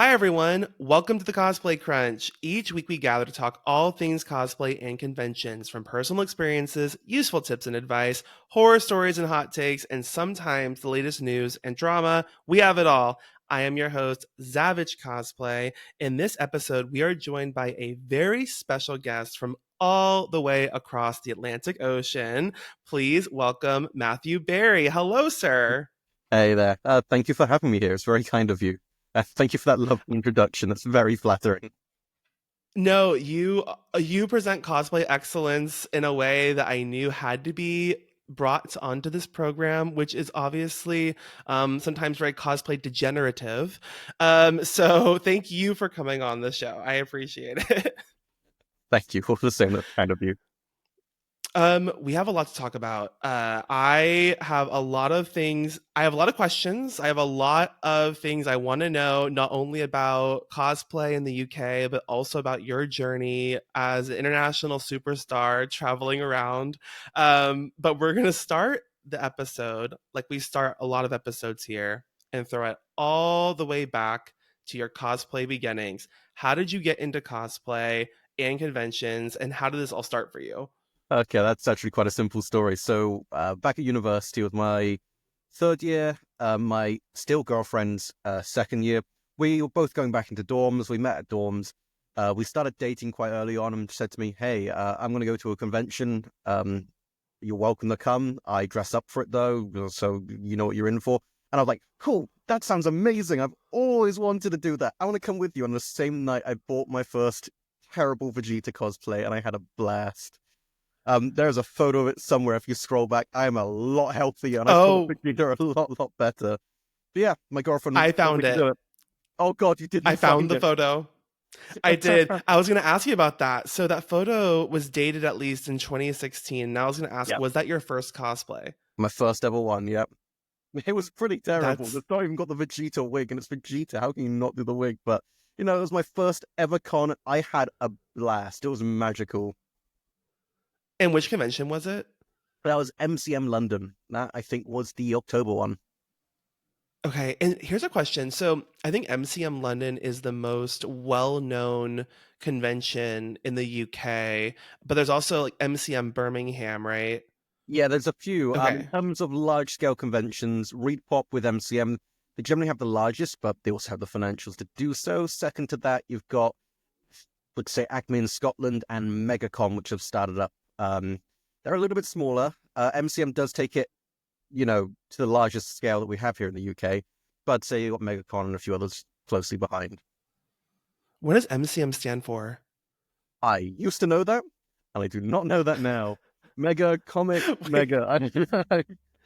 Hi, everyone. Welcome to the Cosplay Crunch. Each week we gather to talk all things cosplay and conventions, from personal experiences, useful tips and advice, horror stories and hot takes, and sometimes the latest news and drama. We have it all. I am your host, Zavage Cosplay. In this episode, we are joined by a very special guest from all the way across the Atlantic Ocean. Please welcome Matthew Barry. Hello, sir. Hey there. Thank you for having me here. It's very kind of you. Thank you for that lovely introduction. That's very flattering. No, you present cosplay excellence in a way that I knew had to be brought onto this program, which is obviously sometimes very cosplay degenerative. So thank you for coming on the show. I appreciate it. Thank you for the same. That's kind of you. We have a lot to talk about. I have a lot of things. I have a lot of questions. I have a lot of things I want to know, not only about cosplay in the UK, but also about your journey as an international superstar traveling around. But we're going to start the episode like we start a lot of episodes here and throw it all the way back to your cosplay beginnings. How did you get into cosplay and conventions, and how did this all start for you? Okay, that's actually quite a simple story. So, back at university with my third year, my still girlfriend's second year, we were both going back into dorms. We met at dorms. We started dating quite early on and said to me, hey, I'm going to go to a convention. You're welcome to come. I dress up for it though, so you know what you're in for. And I was like, cool, that sounds amazing. I've always wanted to do that. I want to come with you. On the same night, I bought my first terrible Vegeta cosplay and I had a blast. There's a photo of it somewhere. If you scroll back, I am a lot healthier and I feel Oh, Vegeta a lot better. But yeah, my girlfriend I told me found to it. do it. Oh God, you I didn't found find the it. photo. I did. I was going to ask you about that. So that photo was dated at least in 2016. Now I was going to ask, Yeah, was that your first cosplay? my first ever one. Yep. It was pretty terrible. That's It's not even got the Vegeta wig, and it's Vegeta. How can you not do the wig? But it was my first ever con. I had a blast. It was magical. and which convention was it? That was MCM London. That I think was the October one. Okay, and here's a question. So I think MCM London is the most well-known convention in the UK, but there's also like MCM Birmingham, right? Yeah, there's a few. In Okay. terms of large scale conventions, Pop with MCM, they generally have the largest, but they also have the financials to do so. Second to that, you've got, would say, Acme in Scotland and Megacon, which have started up. They're a little bit smaller. MCM does take it, to the largest scale that we have here in the UK. But I'd say you've got Megacon and a few others closely behind. What does MCM stand for? I used to know that, and I do not know that now. Mega Comic Wait, Mega. I don't can know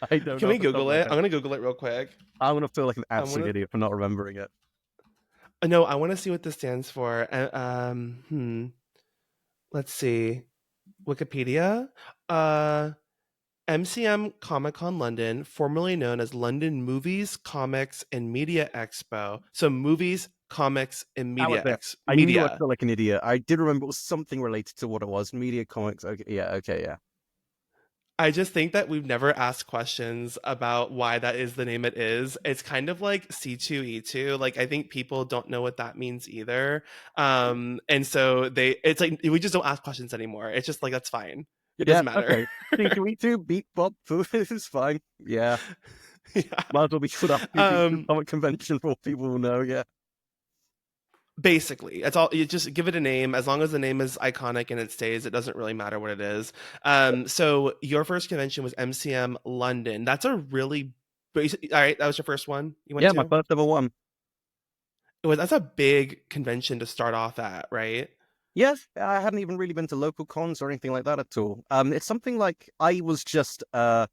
we off the top of Google my it? head. I'm gonna Google it real quick. I'm gonna feel like an I'm absolute gonna idiot for not remembering it. no, I want to see what this stands for. Let's see. Wikipedia. Uh, MCM Comic Con London, formerly known as London Movies, Comics, and Media Expo. So movies, comics, and That was it. I knew I media. felt like an idiot. I did remember it was something related to what it was. Media comics. Okay, yeah, okay, yeah. I just think that we've never asked questions about why that is the name it is. It's kind of like C2E2. Like I think people don't know what that means either. And so it's like we just don't ask questions anymore. It's just like that's fine. It Yeah, doesn't matter. okay. C2E2, Beat Bob, Food is fine. Yeah. Yeah. Might as well be shut up. C2E2 Um comic convention for people who know, yeah. Basically, it's all you just give it a name. As long as the name is iconic and it stays, it doesn't really matter what it is. So your first convention was MCM London. That's a really basic. All right, that was your first one you went Yeah, my to. first ever one. That's a big convention to start off at, right? Yes, I hadn't even really been to local cons or anything like that at all. It's something like I was just okay,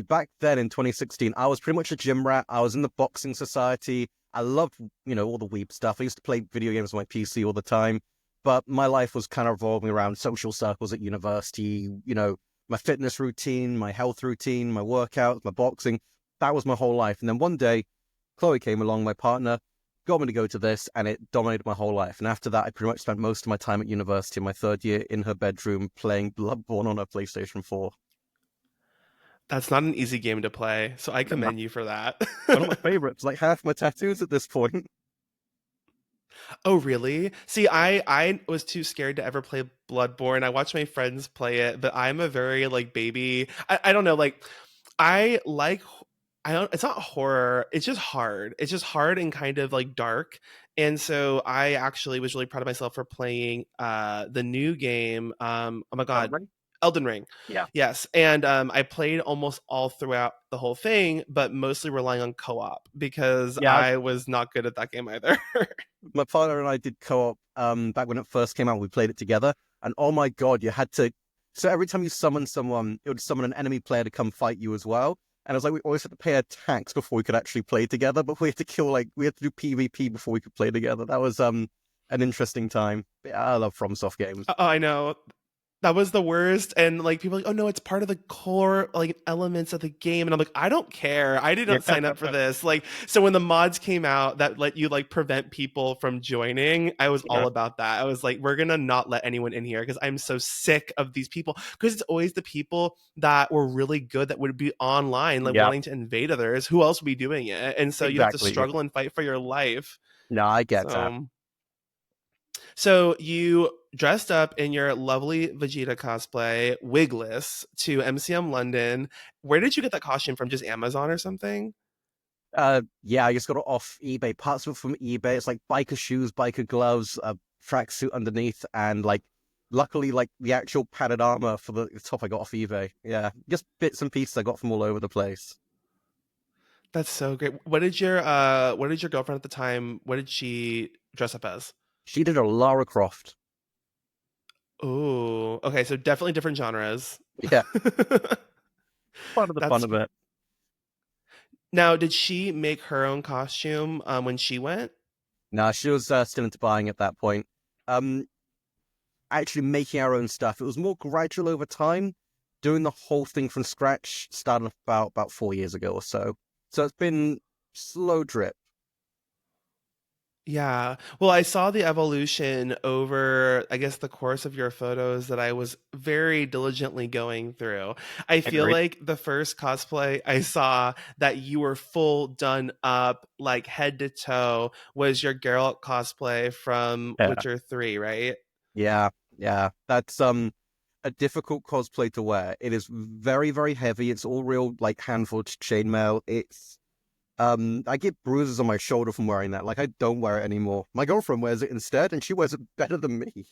back then in 2016, I was pretty much a gym rat. I was in the boxing society. I loved, all the weeb stuff. I used to play video games on my PC all the time, but my life was kind of revolving around social circles at university, my fitness routine, my health routine, my workouts, my boxing. That was my whole life. And then one day, Chloe came along, my partner, got me to go to this, and it dominated my whole life. And after that, I pretty much spent most of my time at university in my third year in her bedroom playing Bloodborne on her PlayStation 4. That's not an easy game to play, so I Nah, commend you for that. one of my favorites, like half my tattoos at this point. Oh, really? See, I was too scared to ever play Bloodborne. I watched my friends play it, but I'm a very like baby. I don't know, like I like I don't it's not horror. It's just hard. It's just hard and kind of like dark. And so I actually was really proud of myself for playing the new game. Oh my God, Right? Elden Ring. Yeah. Yes. And I played almost all throughout the whole thing, but mostly relying on co-op because Yeah, I was not good at that game either. my partner and I did co-op back when it first came out. We played it together, and oh my god, you had to. So every time you summon someone, it would summon an enemy player to come fight you as well. And it was like we always had to pay our tax before we could actually play together. But we had to we had to do PvP before we could play together. That was an interesting time. Yeah, I love FromSoft games. Oh, I know. That was the worst. And like people are like, oh no, it's part of the core like elements of the game. And I'm like, I don't care. I did Yeah, not sign up for this. Like, so when the mods came out that let you like prevent people from joining, I was all yeah, about that. I was like, we're gonna not let anyone in here because I'm so sick of these people. Because it's always the people that were really good that would be online, like yeah, wanting to invade others. Who else would be doing it? And so you'd have to exactly. struggle and fight for your life. No, I get that. So you dressed up in your lovely Vegeta cosplay, wigless, to MCM London. Where did you get that costume from? Just Amazon or something? Yeah, I just got it off eBay. Parts of it from eBay. It's like biker shoes, biker gloves, a tracksuit underneath, and like, luckily, like the actual padded armor for the top I got off eBay. Yeah, just bits and pieces I got from all over the place. That's so great. What did your girlfriend at the time, what did she dress up as? She did a Lara Croft. Oh, okay, so definitely different genres. Yeah, part of the fun That's of it. now, did she make her own costume when she went? Nah, she was still into buying at that point. Um, actually making our own stuff. It was more gradual over time. Doing the whole thing from scratch started about 4 years ago or so. So it's been slow drip. Yeah. Well, I saw the evolution over, I guess, the course of your photos that I was very diligently going through. I feel Agreed. like the first cosplay I saw that you were full done up, like head to toe, was your Geralt cosplay from Yeah, Witcher 3, right? yeah, yeah. That's a difficult cosplay to wear. It is very, very heavy. It's all real like hand forged chainmail. It's I get bruises on my shoulder from wearing that. Like I don't wear it anymore. My girlfriend wears it instead, and she wears it better than me.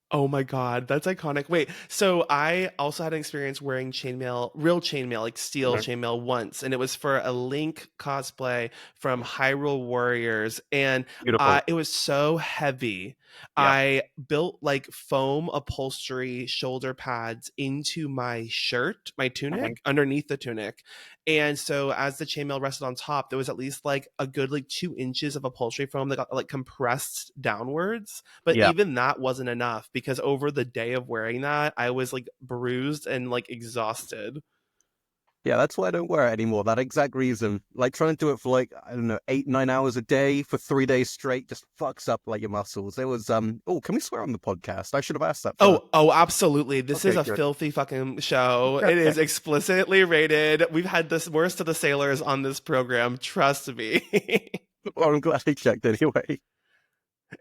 Oh my God, that's iconic. Wait, so I also had an experience wearing chainmail, real chainmail, like steel Mhm. chainmail once, and it was for a Link cosplay from Hyrule Warriors, and Beautiful. it was so heavy. Yeah. I built like foam upholstery shoulder pads into my shirt, my Mhm. tunic, underneath the tunic, and so as the chainmail rested on top, there was at least like a good like 2 inches of upholstery foam that got like compressed downwards, but Yeah. even that wasn't enough because over the day of wearing that, I was like bruised and like exhausted. Yeah, that's why I don't wear it anymore. That exact reason. Like trying to do it for like, I don't know, 8, 9 hours a day for 3 days straight just fucks up like your muscles. There was oh, can we swear on the podcast? I should have asked that first. Oh, absolutely. This is Okay, a good. filthy fucking show. It is explicitly rated. We've had this worst of the sailors on this program. Trust me. Well, I'm glad I checked anyway.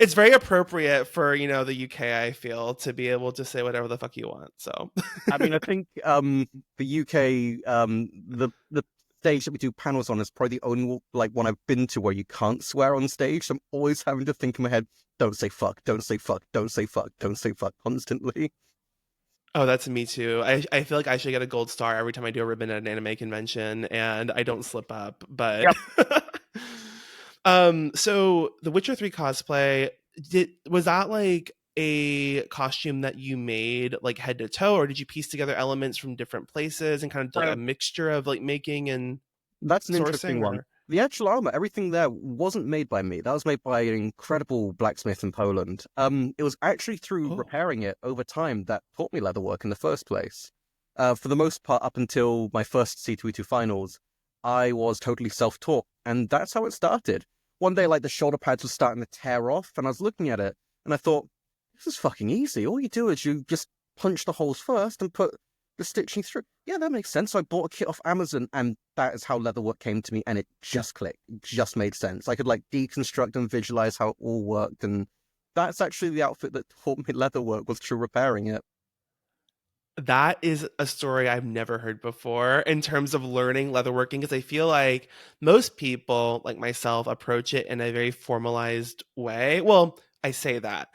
It's very appropriate for, the UK, I feel, to be able to say whatever the fuck you want. So, I mean, I think the UK the stage that we do panels on is probably the only like one I've been to where you can't swear on stage. So I'm always having to think in my head, don't say fuck, don't say fuck, don't say fuck, don't say fuck constantly. oh, that's me too. I feel like I should get a gold star every time I do a ribbon at an anime convention and I don't slip up. But Yep. so the Witcher 3 cosplay, was that like a costume that you made like head to toe, or did you piece together elements from different places and kind of like a mixture of like making and That's an sourcing interesting one. or The actual armor, everything there wasn't made by me. That was made by an incredible blacksmith in Poland. It was actually through oh. repairing it over time that taught me leatherwork in the first place. For the most part, up until my first C2E2 finals, I was totally self-taught, and that's how it started. One day, like the shoulder pads were starting to tear off, and I was looking at it, and I thought, this is fucking easy. All you do is you just punch the holes first and put the stitching through. Yeah, that makes sense. So I bought a kit off Amazon, and that is how leatherwork came to me, and it just clicked. It just made sense. I could like deconstruct and visualize how it all worked, and that's actually the outfit that taught me leatherwork was through repairing it. That is a story I've never heard before in terms of learning leatherworking, because I feel like most people, like myself, approach it in a very formalized way. Well, I say that.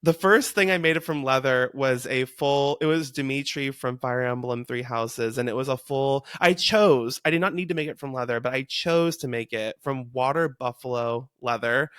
The first thing I made it from leather was it was Dimitri from Fire Emblem Three Houses, and it was a full, I did not need to make it from leather, but I chose to make it from water buffalo leather.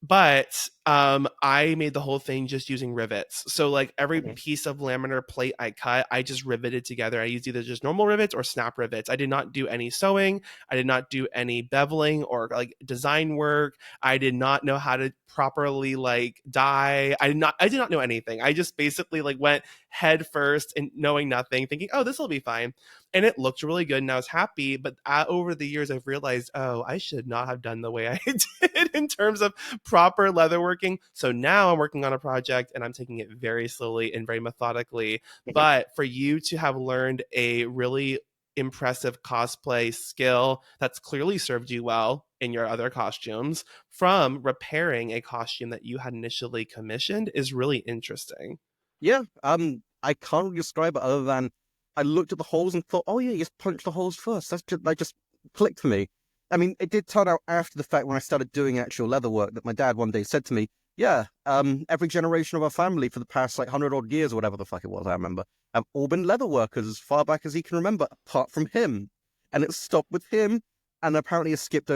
But I made the whole thing just using rivets. So like every Mhm. piece of laminar plate I cut, I just riveted together. I used either just normal rivets or snap rivets. I did not do any sewing. I did not do any beveling or like design work. I did not know how to properly like dye. I did not know anything. I just basically like went head first and knowing nothing, thinking, oh, this will be fine. And it looked really good and I was happy. But over the years, I've realized, oh, I should not have done the way I did in terms of proper leatherworking. So now I'm working on a project and I'm taking it very slowly and very methodically. Mhm. But for you to have learned a really impressive cosplay skill that's clearly served you well in your other costumes from repairing a costume that you had initially commissioned is really interesting. Yeah, I can't really describe it other than I looked at the holes and thought, oh yeah, you just punch the holes first. That just clicked for me. I mean, it did turn out after the fact when I started doing actual leather work that my dad one day said to me, yeah, every generation of our family for the past like 100 odd years or whatever the fuck it was, I remember, have all been leather workers as far back as he can remember, apart from him. And it stopped with him, and apparently it skipped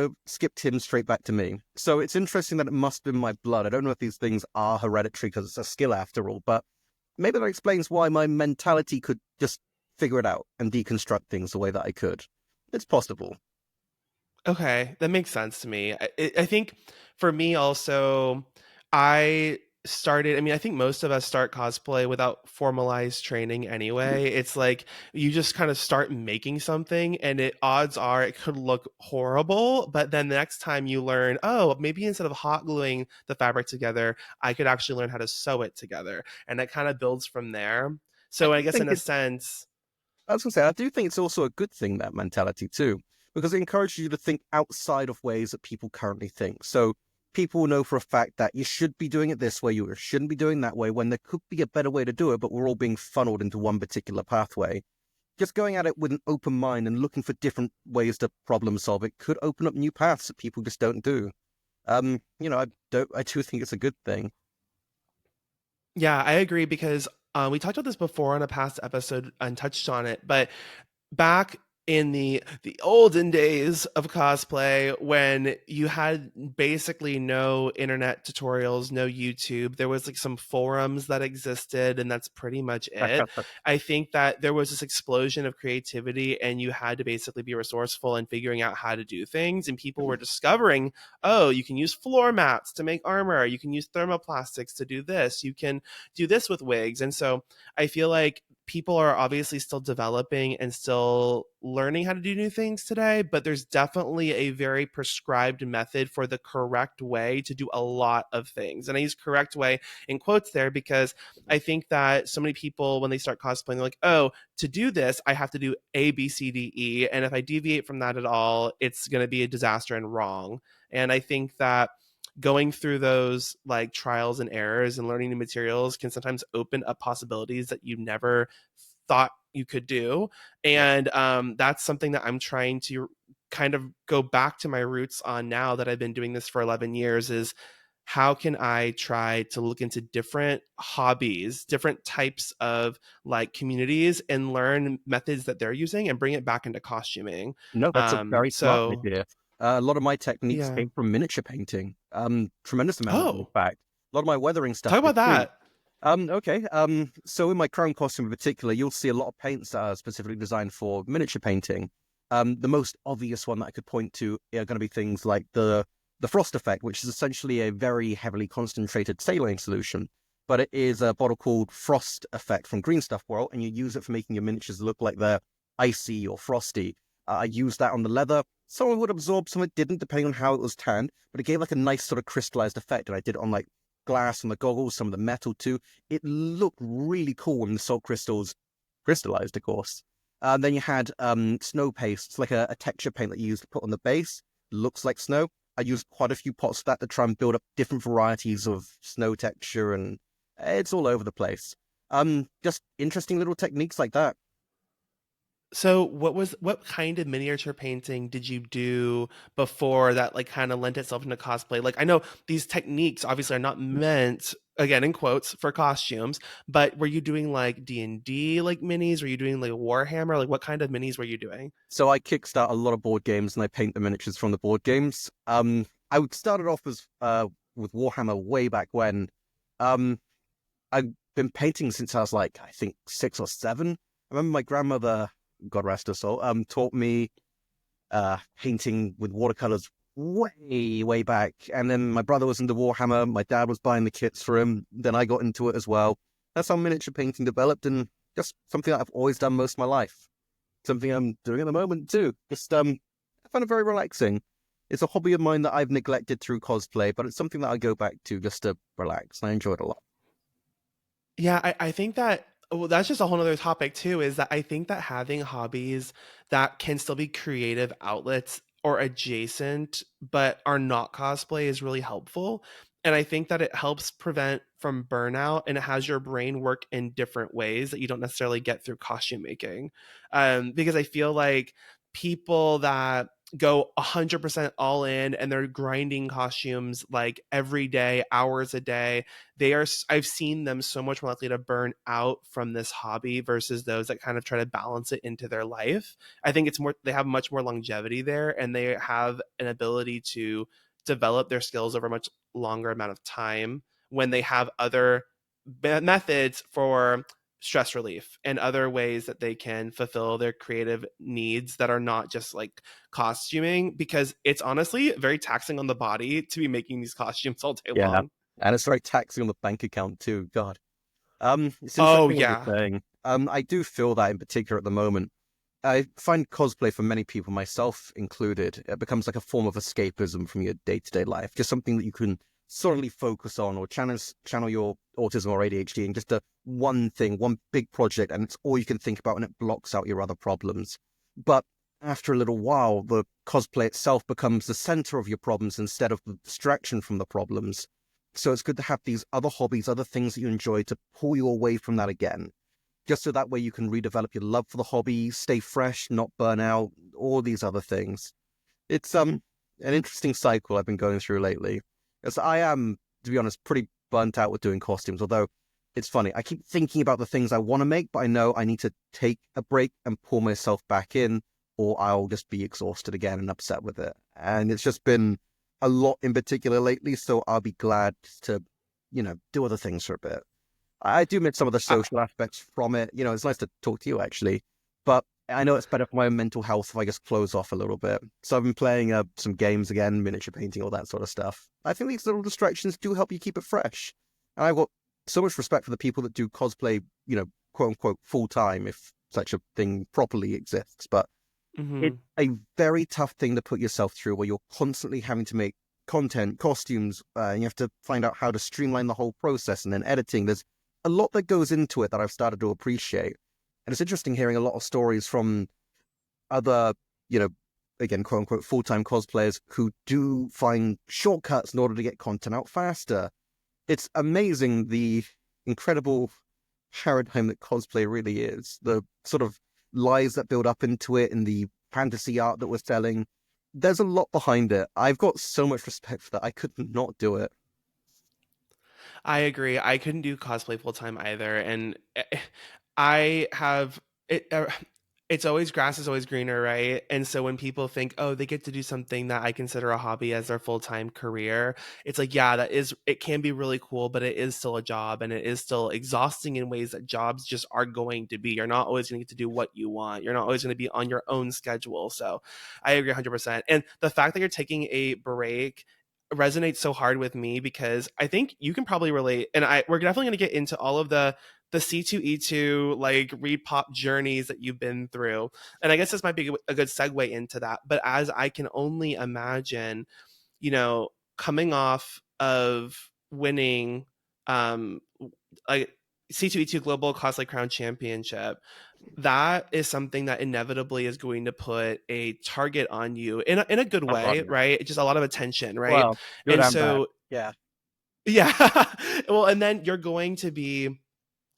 him straight back to me. So it's interesting that it must have been my blood. I don't know if these things are hereditary because it's a skill after all, but maybe that explains why my mentality could just figure it out and deconstruct things the way that I could. It's possible. Okay, that makes sense to me. I think for me also, I I mean, I think most of us start cosplay without formalized training anyway. It's like you just kind of start making something, and odds are it could look horrible, but then the next time you learn, oh, maybe instead of hot gluing the fabric together, I could actually learn how to sew it together. And that kind of builds from there. I So I do guess in think a it, sense, I was going to say, I do think it's also a good thing, that mentality too, because it encourages you to think outside of ways that people currently think. So people know for a fact that you should be doing it this way, you shouldn't be doing that way, when there could be a better way to do it, but we're all being funneled into one particular pathway. Just going at it with an open mind and looking for different ways to problem solve it could open up new paths that people just don't do. I do think it's a good thing. yeah, I agree because we talked about this before on a past episode and touched on it, but back in the olden days of cosplay when you had basically no internet tutorials, no YouTube, there was like some forums that existed and that's pretty much it. I think that there was this explosion of creativity and you had to basically be resourceful in figuring out how to do things, and people were discovering, oh, you can use floor mats to make armor, you can use thermoplastics to do this, you can do this with wigs. And so I feel like people are obviously still developing and still learning how to do new things today, but there's definitely a very prescribed method for the correct way to do a lot of things. And I use correct way in quotes there because I think that so many people, when they start cosplaying, they're like, oh, to do this, I have to do A, B, C, D, E. And if I deviate from that at all, it's going to be a disaster and wrong. And I think that going through those like trials and errors and learning new materials can sometimes open up possibilities that you never thought you could do. Yeah. And that's something that I'm trying to kind of go back to my roots on now that I've been doing this for 11 years is how can I try to look into different hobbies, different types of like communities and learn methods that they're using and bring it back into costuming. No, that's a very smart So idea. A lot of my techniques yeah. came from miniature painting. Tremendous amount of them, in Oh, fact. A lot of my weathering stuff talk did about too. that. Okay. So in my crown costume in particular, you'll see a lot of paints that are specifically designed for miniature painting. The most obvious one that I could point to are going to be things like the frost effect, which is essentially a very heavily concentrated saline solution. But it is a bottle called Frost Effect from Green Stuff World, and you use it for making your miniatures look like they're icy or frosty. I used that on the leather. Some of it would absorb, some of it didn't, depending on how it was tanned. But it gave like a nice sort of crystallized effect, and I did it on like glass and the goggles, some of the metal too. It looked really cool when the salt crystals crystallized, of course. Then you had snow paste. It's like a texture paint that you use to put on the base. Looks like snow. I used quite a few pots of that to try and build up different varieties of snow texture, and it's all over the place. Just interesting little techniques like that. So what kind of miniature painting did you do before that like kind of lent itself into cosplay? Like I know these techniques obviously are not meant again in quotes for costumes, but were you doing like D&D like minis? Were you doing like Warhammer? Like what kind of minis were you doing? So I kickstart a lot of board games and I paint the miniatures from the board games. I started off as with Warhammer way back when. Um, I've been painting since I was like, I think 6 or 7. I remember my grandmother, God rest her soul, taught me painting with watercolors way, way back. And then my brother was into Warhammer. My dad was buying the kits for him. Then I got into it as well. That's how miniature painting developed, and just something that I've always done most of my life. Something I'm doing at the moment too. Just I find it very relaxing. It's a hobby of mine that I've neglected through cosplay, but it's something that I go back to just to relax. I enjoy it a lot. Yeah, I think that well, that's just a whole other topic too, is that I think that having hobbies that can still be creative outlets or adjacent but are not cosplay is really helpful. And I think that it helps prevent from burnout and it has your brain work in different ways that you don't necessarily get through costume making. Because I feel like people that go 100% all in and they're grinding costumes like every day, hours a day, I've seen them so much more likely to burn out from this hobby versus those that kind of try to balance it into their life. I think it's more, they have much more longevity there and they have an ability to develop their skills over a much longer amount of time when they have other methods for stress relief and other ways that they can fulfill their creative needs that are not just like costuming, because it's honestly very taxing on the body to be making these costumes all day Yeah. long. And it's very taxing on the bank account too. God. It's Oh interesting what you're yeah. saying. I do feel that in particular at the moment. I find cosplay for many people, myself included, it becomes like a form of escapism from your day-to-day life. Just something that you can solely focus on or channel your autism or ADHD in just a one thing, one big project, and it's all you can think about and it blocks out your other problems. But after a little while, the cosplay itself becomes the center of your problems instead of the distraction from the problems. So it's good to have these other hobbies, other things that you enjoy to pull you away from that again, just so that way you can redevelop your love for the hobby, stay fresh, not burn out, all these other things. It's an interesting cycle I've been going through lately. As I am, to be honest, pretty burnt out with doing costumes, although it's funny. I keep thinking about the things I want to make, but I know I need to take a break and pull myself back in, or I'll just be exhausted again and upset with it. And it's just been a lot in particular lately, so I'll be glad to, do other things for a bit. I do miss some of the I, social aspects from it. It's nice to talk to you actually, but I know it's better for my mental health if I just close off a little bit. So I've been playing some games again, miniature painting, all that sort of stuff. I think these little distractions do help you keep it fresh. And I've got so much respect for the people that do cosplay, quote unquote, full time, if such a thing properly exists. But it's mhm. a very tough thing to put yourself through where you're constantly having to make content, costumes, and you have to find out how to streamline the whole process and then editing. There's a lot that goes into it that I've started to appreciate. And it's interesting hearing a lot of stories from other, you know, again, quote unquote, full time cosplayers who do find shortcuts in order to get content out faster. It's amazing the incredible paradigm that cosplay really is. The sort of lies that build up into it and the fantasy art that we're selling. There's a lot behind it. I've got so much respect for that. I could not do it. I agree. I couldn't do cosplay full time either, and I have it. It's always grass is always greener, right? And so when people think, oh, they get to do something that I consider a hobby as their full time career, it's like, yeah, that is. It can be really cool, but it is still a job, and it is still exhausting in ways that jobs just are going to be. You're not always going to get to do what you want. You're not always going to be on your own schedule. So I agree 100%. And the fact that you're taking a break resonates so hard with me because I think you can probably relate, and we're definitely going to get into all of the C2E2 like read pop journeys that you've been through. And I guess this might be a good segue into that. But as I can only imagine, coming off of winning um like C2E2 Global Cosplay Crown Championship, that is something that inevitably is going to put a target on you in a good Oh God, way, yeah. right? Just a lot of attention, right? Well, good And and bad. so, Yeah, yeah. Well, and then you're going to be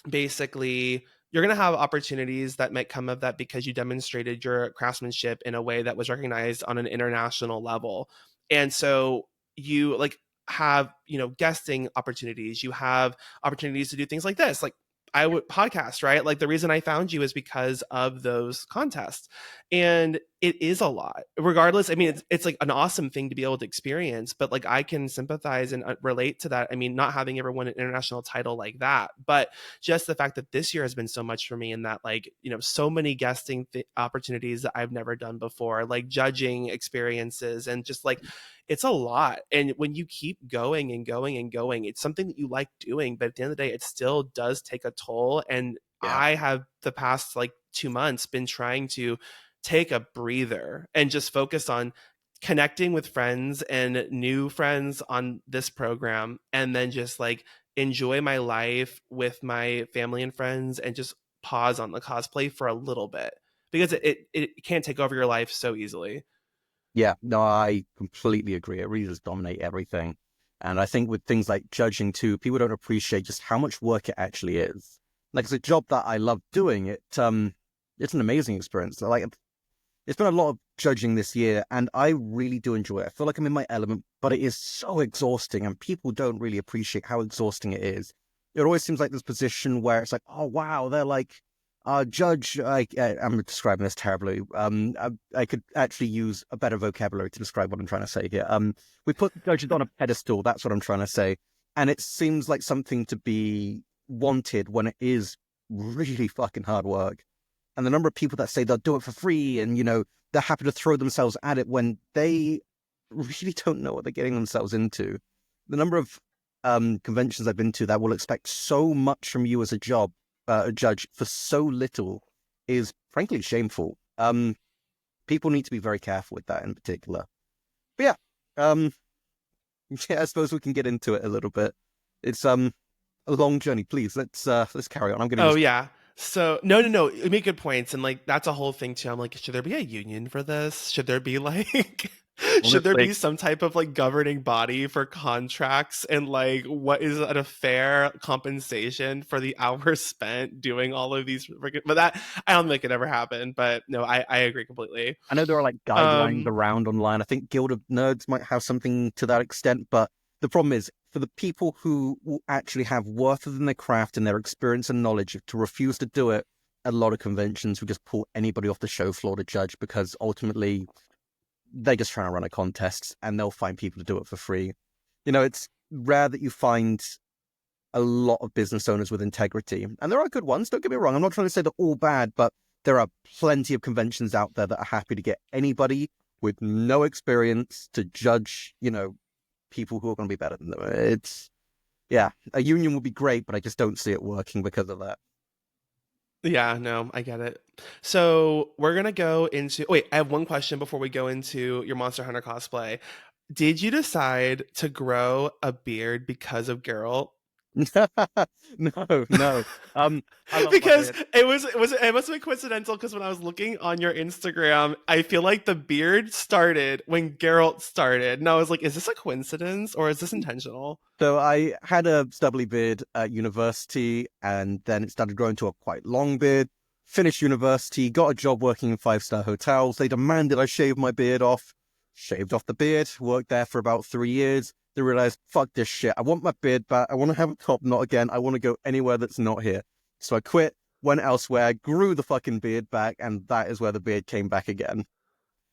basically you're going to have opportunities that might come of that because you demonstrated your craftsmanship in a way that was recognized on an international level. And so you like have, guesting opportunities. You have opportunities to do things like this. Like I would podcast, right? Like the reason I found you is because of those contests. And it is a lot. Regardless, I mean, it's like an awesome thing to be able to experience, but like I can sympathize and relate to that. I mean, not having ever won an international title like that, but just the fact that this year has been so much for me, and that like so many guesting opportunities that I've never done before, like judging experiences, and just like it's a lot. And when you keep going and going and going, it's something that you like doing, but at the end of the day it still does take a toll. And yeah, I have the past like 2 months been trying to take a breather and just focus on connecting with friends and new friends on this program, and then just like enjoy my life with my family and friends, and just pause on the cosplay for a little bit, because it can't take over your life so easily. yeah. No, I completely agree. It really does dominate everything. And I think with things like judging too, people don't appreciate just how much work it actually is. Like it's a job that I love doing. It's an amazing experience. Like it's been a lot of judging this year, and I really do enjoy it. I feel like I'm in my element, but it is so exhausting, and people don't really appreciate how exhausting it is. It always seems like this position where it's like, oh wow, they're like, judge. I'm describing this terribly. I could actually use a better vocabulary to describe what I'm trying to say here. We put judges on a pedestal. That's what I'm trying to say, and it seems like something to be wanted when it is really fucking hard work. And the number of people that say they'll do it for free and, they're happy to throw themselves at it when they really don't know what they're getting themselves into. The number of conventions I've been to that will expect so much from you as a judge for so little is frankly shameful. People need to be very careful with that in particular. But yeah, um, yeah, I suppose we can get into it a little bit. It's a long journey. Please, let's carry on. I'm going to Oh just yeah. So no, you make good points, and like that's a whole thing too. I'm like, should there be a union for this? Should there be like, should there honestly. be some type of like governing body for contracts, and like what is a fair compensation for the hours spent doing all of these? But that I don't think it ever happened. But no, I agree completely. I know there are like guidelines Um, around online. I think Guild of Nerds might have something to that extent, but the problem is for the people who will actually have worth in their craft and their experience and knowledge to refuse to do it. A lot of conventions will just pull anybody off the show floor to judge because ultimately they're just trying to run a contest and they'll find people to do it for free. It's rare that you find a lot of business owners with integrity. And there are good ones, don't get me wrong. I'm not trying to say they're all bad, but there are plenty of conventions out there that are happy to get anybody with no experience to judge, people who are going to be better than them. Yeah, a union would be great, but I just don't see it working because of that. yeah, no, I get it. So we're gonna go into. Wait, I have one question before we go into your Monster Hunter cosplay. Did you decide to grow a beard because of Geralt? No, no. I love my Because beard. it must have been coincidental, because when I was looking on your Instagram, I feel like the beard started when Geralt started. And I was like, is this a coincidence or is this intentional? So I had a stubbly beard at university, and then it started growing to a quite long beard. Finished university, got a job working in five-star hotels. They demanded I shave my beard off. Shaved off the beard, worked there for about 3 years. They realized, fuck this shit. I want my beard back. I want to have a top knot again. I want to go anywhere that's not here. So I quit, went elsewhere, grew the fucking beard back, and that is where the beard came back again.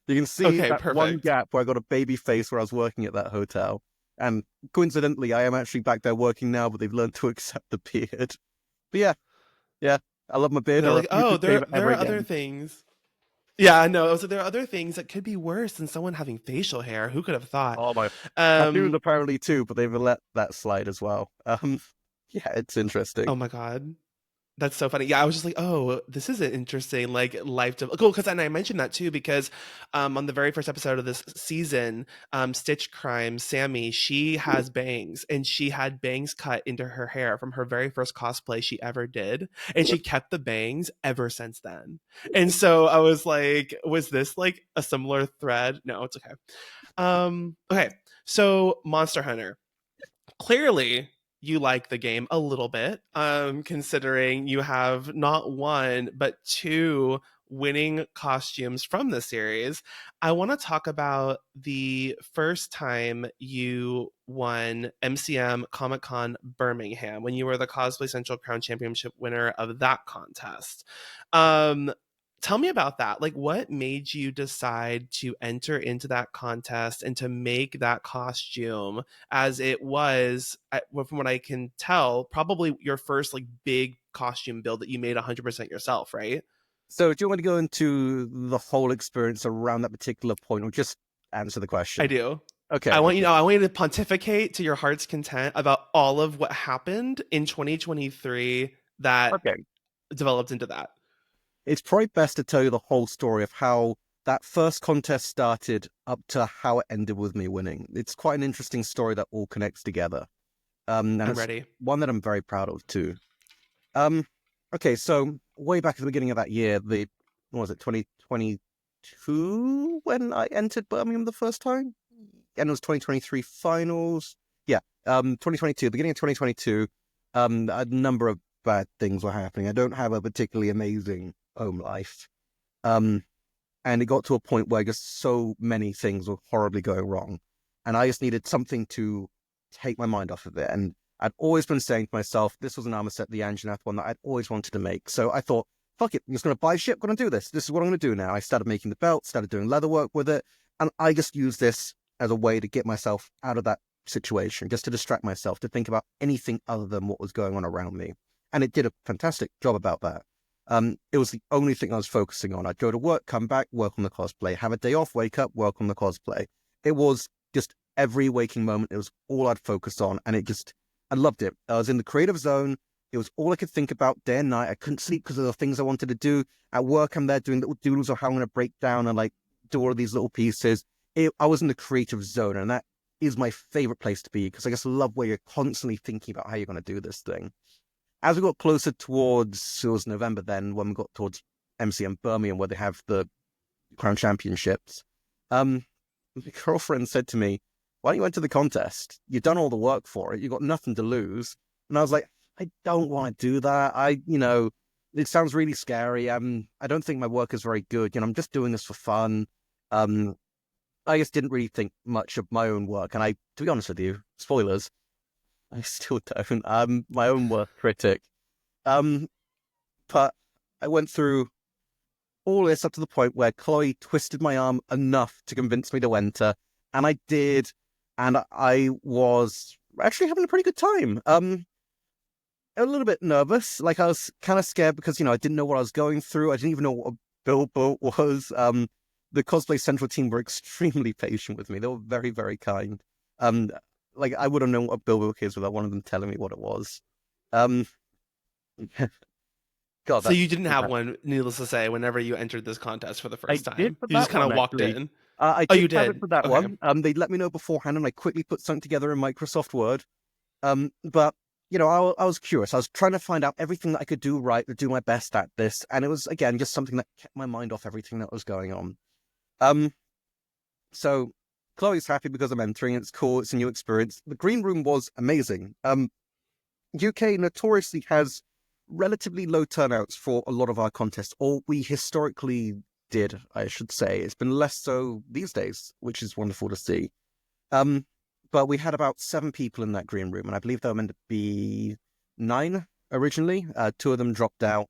You can see Okay, that one perfect. gap where I got a baby face where I was working at that hotel. And coincidentally, I am actually back there working now, but they've learned to accept the beard. But yeah, yeah, I love my beard. I They're like, refuse oh, to shave there it ever there are other again. things. Yeah, no. So there are other things that could be worse than someone having facial hair. Who could have thought? Oh my, tattoos Um, apparently too, but they've let that slide as well. Yeah, it's interesting. oh my god. That's so funny. Yeah, I was just like, oh, this is an interesting like cool. Because and I mentioned that too because on the very first episode of this season, Stitch Crime, Sammy, she has bangs and she had bangs cut into her hair from her very first cosplay she ever did, and she kept the bangs ever since then. And so I was like, was this like a similar thread? No, it's okay. Okay, so Monster Hunter, clearly you like the game a little bit, considering you have not one but two winning costumes from the series. I want to talk about the first time you won MCM Comic Con Birmingham when you were the Cosplay Central Crown Championship winner of that contest. um Tell me about that. Like, what made you decide to enter into that contest and to make that costume, as it was, well, from what I can tell, probably your first like big costume build that you made 100% yourself, right? So, do you want to go into the whole experience around that particular point, or just answer the I question? do. Okay, okay, I want you to pontificate to your heart's content about all of what happened in 2023 that okay. developed into that. It's probably best to tell you the whole story of how that first contest started up to how it ended with me winning. It's quite an interesting story that all connects together. And I'm it's ready. one that I'm very proud of too. Um, okay, so way back at the beginning of that year, what was it, 2022 when I entered Birmingham the first time? And it was 2023 finals. Yeah, 2022, beginning of 2022, a number of bad things were happening. I don't have a particularly amazing home life. Um, and it got to a point where just so many things were horribly going wrong. And I just needed something to take my mind off of it. And I'd always been saying to myself, this was an armor set, the Anjanath one that I'd always wanted to make. So I thought, fuck it, I'm just going to buy shit, going to do this. This is what I'm going to do now. I started making the belt, started doing leather work with it. And I just used this as a way to get myself out of that situation, just to distract myself, to think about anything other than what was going on around me. And it did a fantastic job about that. It was the only thing I was focusing on. I'd go to work, come back, work on the cosplay, have a day off, wake up, work on the cosplay. It was just every waking moment. It was all I'd focused on. And I loved it. I was in the creative zone. It was all I could think about day and night. I couldn't sleep because of the things I wanted to do. At work, I'm there doing little doodles of how I'm going to break down and like do all of these little pieces. I was in the creative zone, and that is my favorite place to be because I just love where you're constantly thinking about how you're going to do this thing. As we got closer towards, it was November then, when we got towards MCM Birmingham, where they have the Crown Championships, my girlfriend said to me, why don't you enter the contest? You've done all the work for it. You've got nothing to lose. And I was like, I don't want to do that. It sounds really scary. I don't think my work is very good. I'm just doing this for fun. Um, I just didn't really think much of my own work. And to be honest with you, spoilers, I still don't. I'm my own work critic. Um, but I went through all this up to the point where Chloe twisted my arm enough to convince me to enter, and I did, and I was actually having a pretty good time. A little bit nervous, like I was kind of scared because I didn't know what I was going through. I didn't even know what a billboard was. The Cosplay Central team were extremely patient with me. They were very, very kind. Um, like I would have known what a billboard is without one of them telling me what it was. Um, God, So that's you didn't have one, needless to say, whenever you entered this contest for the I first did time. for You just that kind one of walked actually. in. I Oh, did you have it did. for that Okay. one. They'd let me know beforehand, and I quickly put something together in Microsoft Word. But I was curious. I was trying to find out everything that I could do right to do my best at this, and it was again just something that kept my mind off everything that was going on. Um, so Chloe's happy because I'm entering. It's cool. It's a new experience. The green room was amazing. UK notoriously has relatively low turnouts for a lot of our contests, or we historically did, I should say. It's been less so these days, which is wonderful to see. Um, but we had about 7 people in that green room, and I believe there were meant to be 9 originally. 2 of them dropped out.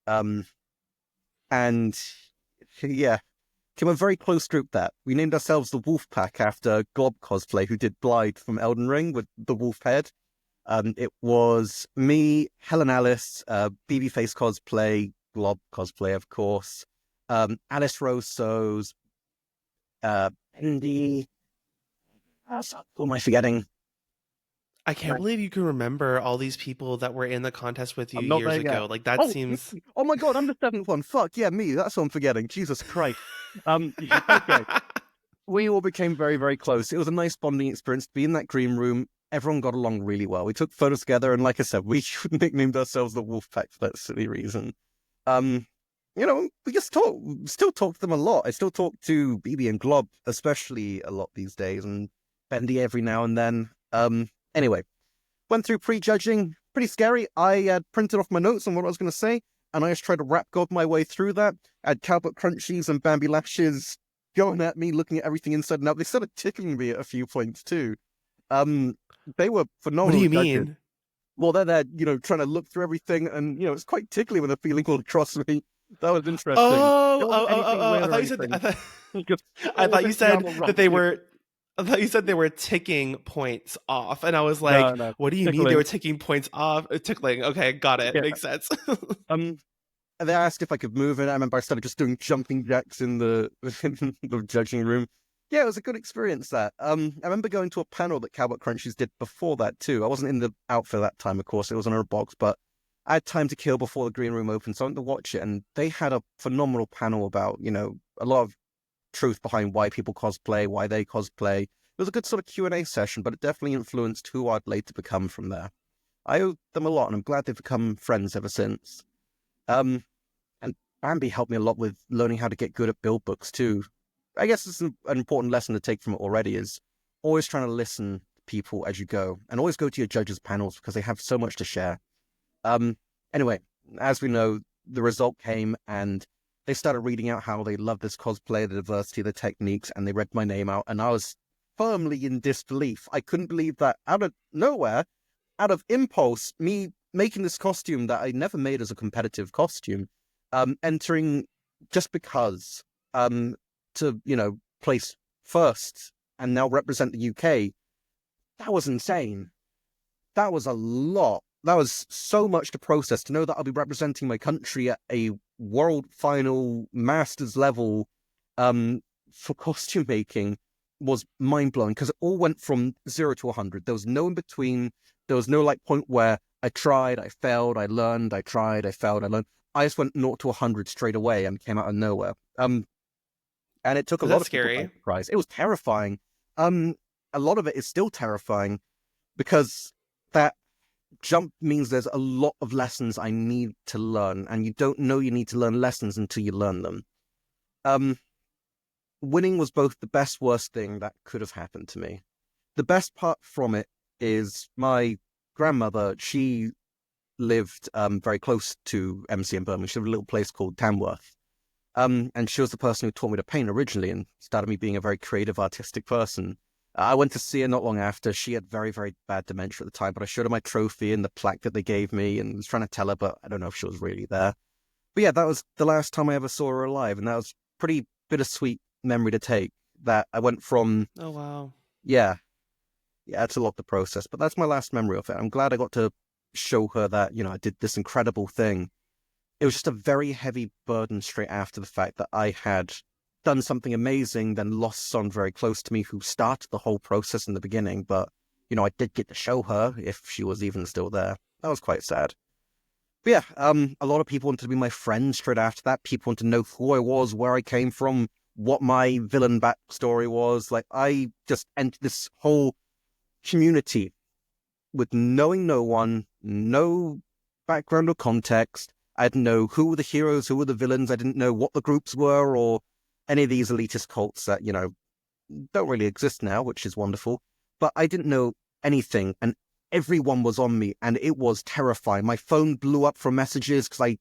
Um, and yeah, came a very close group that we named ourselves the Wolf Pack after Glob cosplay, who did Blythe from Elden Ring with the wolf head. It was me, Helen Alice, Babyface cosplay, Glob cosplay, of course, Alice Roso's, Andy. Who am I forgetting? I can't believe you can remember all these people that were in the contest with you I'm not years there yet. ago. Like that Oh, seems oh my God, I'm the seventh one. Fuck yeah, me. That's what I'm forgetting. Jesus Christ. Yeah, okay. We all became very, very close. It was a nice bonding experience to be in that green room. Everyone got along really well. We took photos together, and like I said, we nicknamed ourselves the Wolfpack for that silly reason. Um, we just still talk to them a lot. I still talk to BB and Glob, especially a lot these days, and Bendy every now and then. Anyway, went through prejudging, pretty scary. I had printed off my notes on what I was going to say, and I just tried to rap god my way through that. I had Cowboy Crunchies and Bambi Lashes going at me, looking at everything inside and out. They started tickling me at a few points too. Um, they were what do phenomenal you judges. mean? Well, they're there, trying to look through everything, and it's quite tickly when they're feeling all across me. That was interesting. It Oh, wasn't oh, oh, oh, anything oh. weird or anything. Just I it thought you wasn't Yama said that they Rumpkin. were I thought you said they were ticking points off. And I was No, like, no, what do you mean they were tickling. ticking points off? Tickling. Okay, got it. Yeah. Makes sense. Um, they asked if I could move, and I remember I started just doing jumping jacks in the in the judging room. Yeah, it was a good experience. That I remember going to a panel that Cowboy Crunchies did before that too. I wasn't in the outfit at that time, of course. It was on a box, but I had time to kill before the green room opened, so I went to watch it. And they had a phenomenal panel about a lot of truth behind why people cosplay, why they cosplay. It was a good sort of Q&A session, but it definitely influenced who I'd later become from there. I owe them a lot, and I'm glad they've become friends ever since. And Bambi helped me a lot with learning how to get good at build books too. I guess it's an important lesson to take from it already is always trying to listen to people as you go, and always go to your judges' panels because they have so much to share. Anyway, as we know, the result came, and they started reading out how they love this cosplay, the diversity, the techniques, and they read my name out, and I was firmly in disbelief. I couldn't believe that out of nowhere, out of impulse, me making this costume that I never made as a competitive costume, entering just because, to, place first and now represent the UK, that was insane. That was a lot. That was so much to process, to know that I'll be representing my country at a world final masters level for costume making was mind-blowing, because it all went from 0 to 100. There was no in between. There was no point where I tried, I failed, I learned, I tried, I failed, I learned. I just went 0 to 100 straight away and came out of nowhere. And it took a Is lot that of people by scary? surprise. It was terrifying. A lot of it is still terrifying because that jump means there's a lot of lessons I need to learn, and you don't know you need to learn lessons until you learn them. Winning was both the best, worst thing that could have happened to me. The best part from it is my grandmother, she lived very close to MC in Birmingham. She lived in a little place called Tamworth. And she was the person who taught me to paint originally and started me being a very creative, artistic person. I went to see her not long after. She had very, very bad dementia at the time, but I showed her my trophy and the plaque that they gave me and was trying to tell her, but I don't know if she was really there. But yeah, that was the last time I ever saw her alive, and that was pretty bittersweet memory to take. That I went from, Oh wow. yeah, it's a lot to process, but that's my last memory of it. I'm glad I got to show her that, I did this incredible thing. It was just a very heavy burden straight after the fact that I had done something amazing, then lost someone very close to me who started the whole process in the beginning. But, I did get to show her if she was even still there. That was quite sad. But yeah, a lot of people wanted to be my friends straight after that. People wanted to know who I was, where I came from, what my villain backstory was. Like, I just entered this whole community with knowing no one, no background or context. I didn't know who were the heroes, who were the villains. I didn't know what the groups were or any of these elitist cults that, don't really exist now, which is wonderful. But I didn't know anything, and everyone was on me, and it was terrifying. My phone blew up from messages because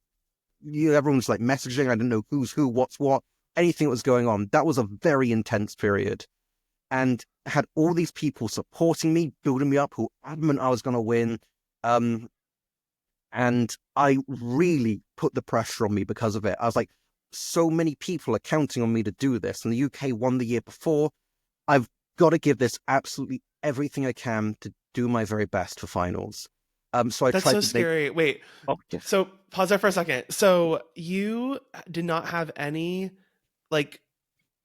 everyone's like messaging. I didn't know who's who, what's what, anything that was going on. That was a very intense period. And had all these people supporting me, building me up, who were adamant I was going to win. And I really put the pressure on me because of it. I was like, so many people are counting on me to do this. And the UK won the year before. I've got to give this absolutely everything I can to do my very best for finals. So I That's tried so to make... scary. Wait. Oh, yes. So pause there for a second. So you did not have like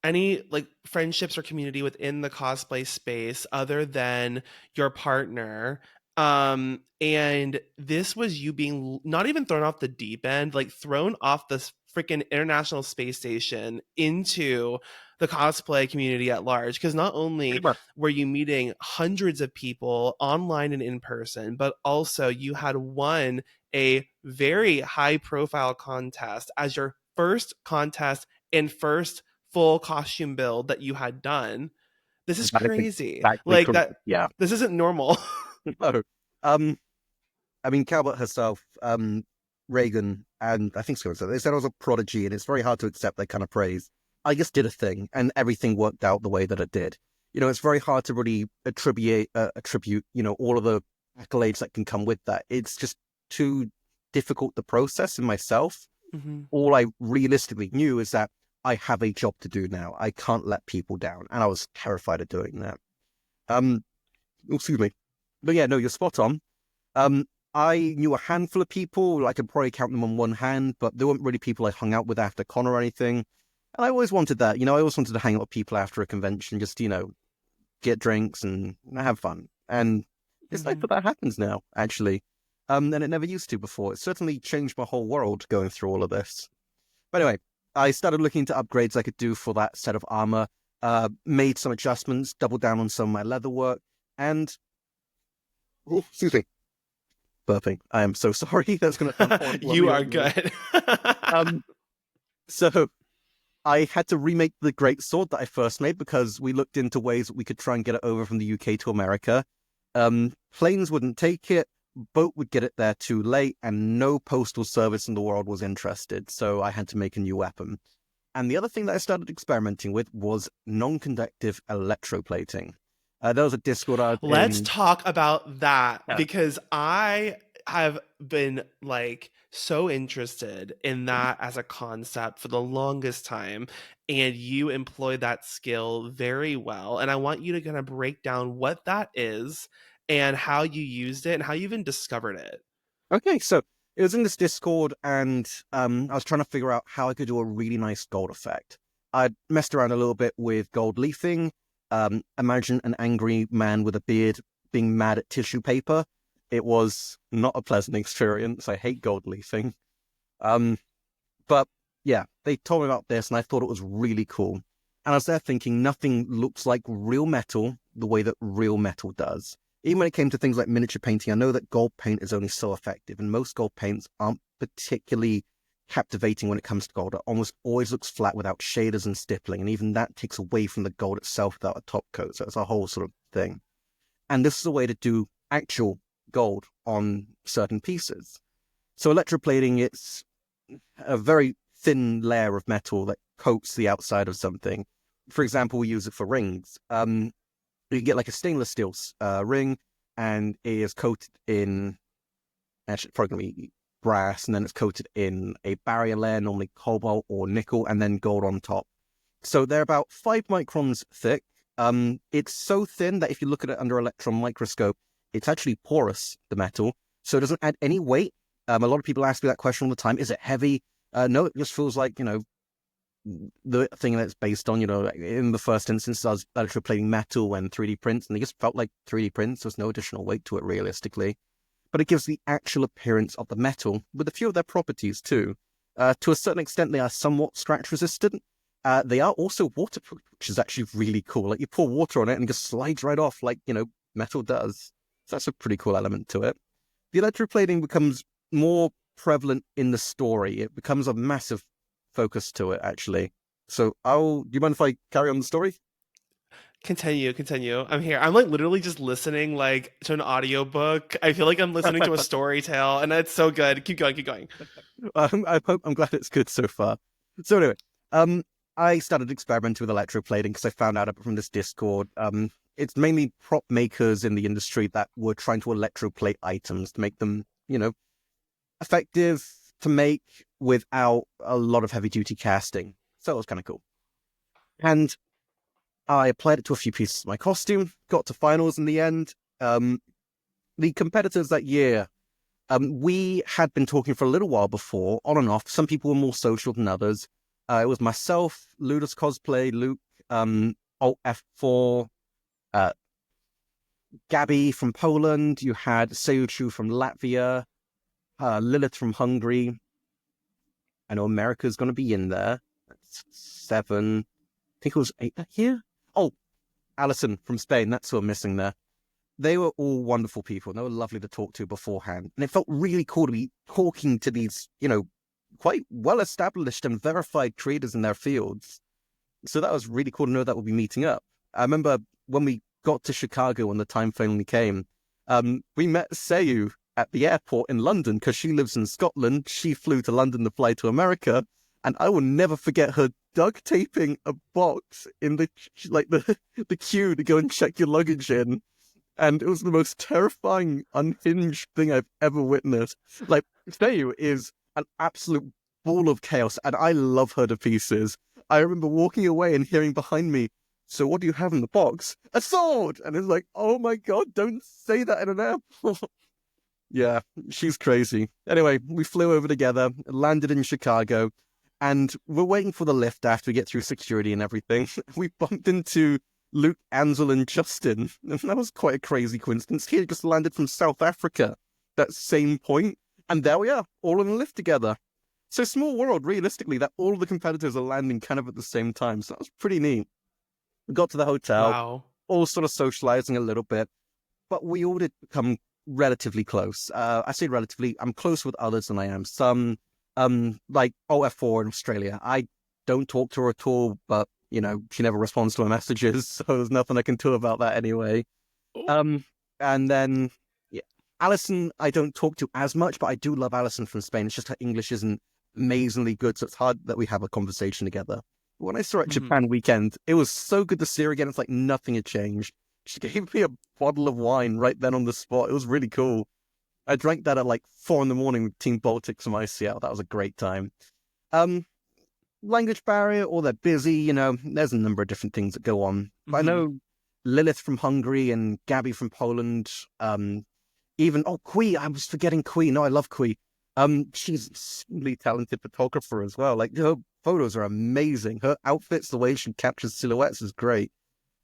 any like friendships or community within the cosplay space other than your partner. And this was you being not even thrown off the deep end, like thrown off this freaking International Space Station into the cosplay community at large. Because not Pretty only much. were you meeting hundreds of people online and in person, but also you had won a very high profile contest as your first contest and first full costume build that you had done. This is That is crazy. exactly Like correct. that, Yeah. this isn't normal. No. Um, I mean, Calvert herself, Reagan, and I think so. They said I was a prodigy, and it's very hard to accept that kind of praise. I just did a thing, and everything worked out the way that it did. You know, it's very hard to really attribute, all of the accolades that can come with that. It's just too difficult to process in myself. Mm-hmm. All I realistically knew is that I have a job to do now. I can't let people down, and I was terrified of doing that. Excuse me, but yeah, no, you're spot on. Um, I knew a handful of people. I could probably count them on one hand, but there weren't really people I hung out with after con or anything. And I always wanted that. I always wanted to hang out with people after a convention, just, get drinks and have fun. And it's nice Mm-hmm. that happens now, actually. And it never used to before. It certainly changed my whole world going through all of this. But anyway, I started looking into upgrades I could do for that set of armor, made some adjustments, doubled down on some of my leather work, and... Oh, excuse me. Burping. I am so sorry. That's going to sound horrible. You are good. Um, so I had to remake the great sword that I first made because we looked into ways that we could try and get it over from the UK to America. Planes wouldn't take it, boat would get it there too late, and no postal service in the world was interested. So I had to make a new weapon. And the other thing that I started experimenting with was non-conductive electroplating. There was a Discord out Let's in... talk about that Yeah. because I have been like so interested in that as a concept for the longest time. And you employ that skill very well. And I want you to kind of break down what that is and how you used it and how you even discovered it. Okay, so it was in this Discord, and I was trying to figure out how I could do a really nice gold effect. I'd messed around a little bit with gold leafing. Imagine an angry man with a beard being mad at tissue paper. It was not a pleasant experience. I hate gold leafing. But yeah, they told me about this, and I thought it was really cool. And I was there thinking nothing looks like real metal the way that real metal does. Even when it came to things like miniature painting, I know that gold paint is only so effective, and most gold paints aren't particularly captivating when it comes to gold. It almost always looks flat without shaders and stippling, and even that takes away from the gold itself without a top coat. So it's a whole sort of thing. And this is a way to do actual gold on certain pieces. So electroplating, it's a very thin layer of metal that coats the outside of something. For example, we use it for rings. You get like a stainless steel ring, and it is coated in, actually probably going to be brass, and then it's coated in a barrier layer, normally cobalt or nickel, and then gold on top. So they're about 5 microns thick. It's so thin that if you look at it under electron microscope, it's actually porous, the metal, so it doesn't add any weight. A lot of people ask me that question all the time. Is it heavy? No, it just feels like, the thing that it's based on, in the first instance, I was electroplating metal and 3D prints, and they just felt like 3D prints. There's no additional weight to it, realistically. But it gives the actual appearance of the metal with a few of their properties, too. To a certain extent, they are somewhat scratch resistant. They are also waterproof, which is actually really cool. Like, you pour water on it and it just slides right off like, metal does. So that's a pretty cool element to it. The electroplating becomes more prevalent in the story. It becomes a massive focus to it, actually. So do you mind if I carry on the story? Continue. I'm here. I'm like literally just listening like to an audiobook. I feel like I'm listening to a story tale, and it's so good. Keep going. I'm glad it's good so far. So anyway, I started experimenting with electroplating because I found out from this Discord. It's mainly prop makers in the industry that were trying to electroplate items to make them, effective to make without a lot of heavy duty casting. So it was kind of cool. And I applied it to a few pieces of my costume, got to finals in the end. The competitors that year, we had been talking for a little while before, on and off. Some people were more social than others. It was myself, Ludus Cosplay, Luke, Alt F4, uh, Gabby from Poland. You had Seyuchu from Latvia, Lilith from Hungary. I know America's going to be in there. That's 7. I think it was 8 here. Oh, Alison from Spain. That's who I'm missing there. They were all wonderful people. And they were lovely to talk to beforehand. And it felt really cool to be talking to these, quite well-established and verified creators in their fields. So that was really cool to know that we'll be meeting up. I remember when we got to Chicago when the time finally came, we met Seyu at the airport in London because she lives in Scotland. She flew to London to fly to America. And I will never forget her duct taping a box in the queue to go and check your luggage in. And it was the most terrifying, unhinged thing I've ever witnessed. Like, Seyu is an absolute ball of chaos, and I love her to pieces. I remember walking away and hearing behind me, "So what do you have in the box?" "A sword!" And it's like, oh my god, don't say that in an airport. Yeah, she's crazy. Anyway, we flew over together, landed in Chicago, and we're waiting for the lift after we get through security and everything. We bumped into Luke, Ansel, and Justin, and that was quite a crazy coincidence. He had just landed from South Africa that same point, and there we are, all in a lift together. So small world, realistically, that all the competitors are landing kind of at the same time, so that was pretty neat. We got to the hotel, Wow. all sort of socializing a little bit, but we all did become relatively close. I say relatively, I'm closer with others than I am some. Like OF4 in Australia, I don't talk to her at all, but she never responds to my messages, so there's nothing I can do about that anyway. And then, yeah, Alison, I don't talk to as much, but I do love Alison from Spain. It's just her English isn't amazingly good, so it's hard that we have a conversation together. When I saw her at Japan weekend, it was so good to see her again. It's like nothing had changed. She gave me a bottle of wine right then on the spot. It was really cool. I drank that at like 4 a.m. with Team Baltic from ICL. That was a great time. Language barrier, or they're busy, there's a number of different things that go on. But I know Lilith from Hungary and Gabby from Poland, Kui, I was forgetting Kui. No, I love Kui. She's a extremely talented photographer as well. Like, her photos are amazing. Her outfits, the way she captures silhouettes is great.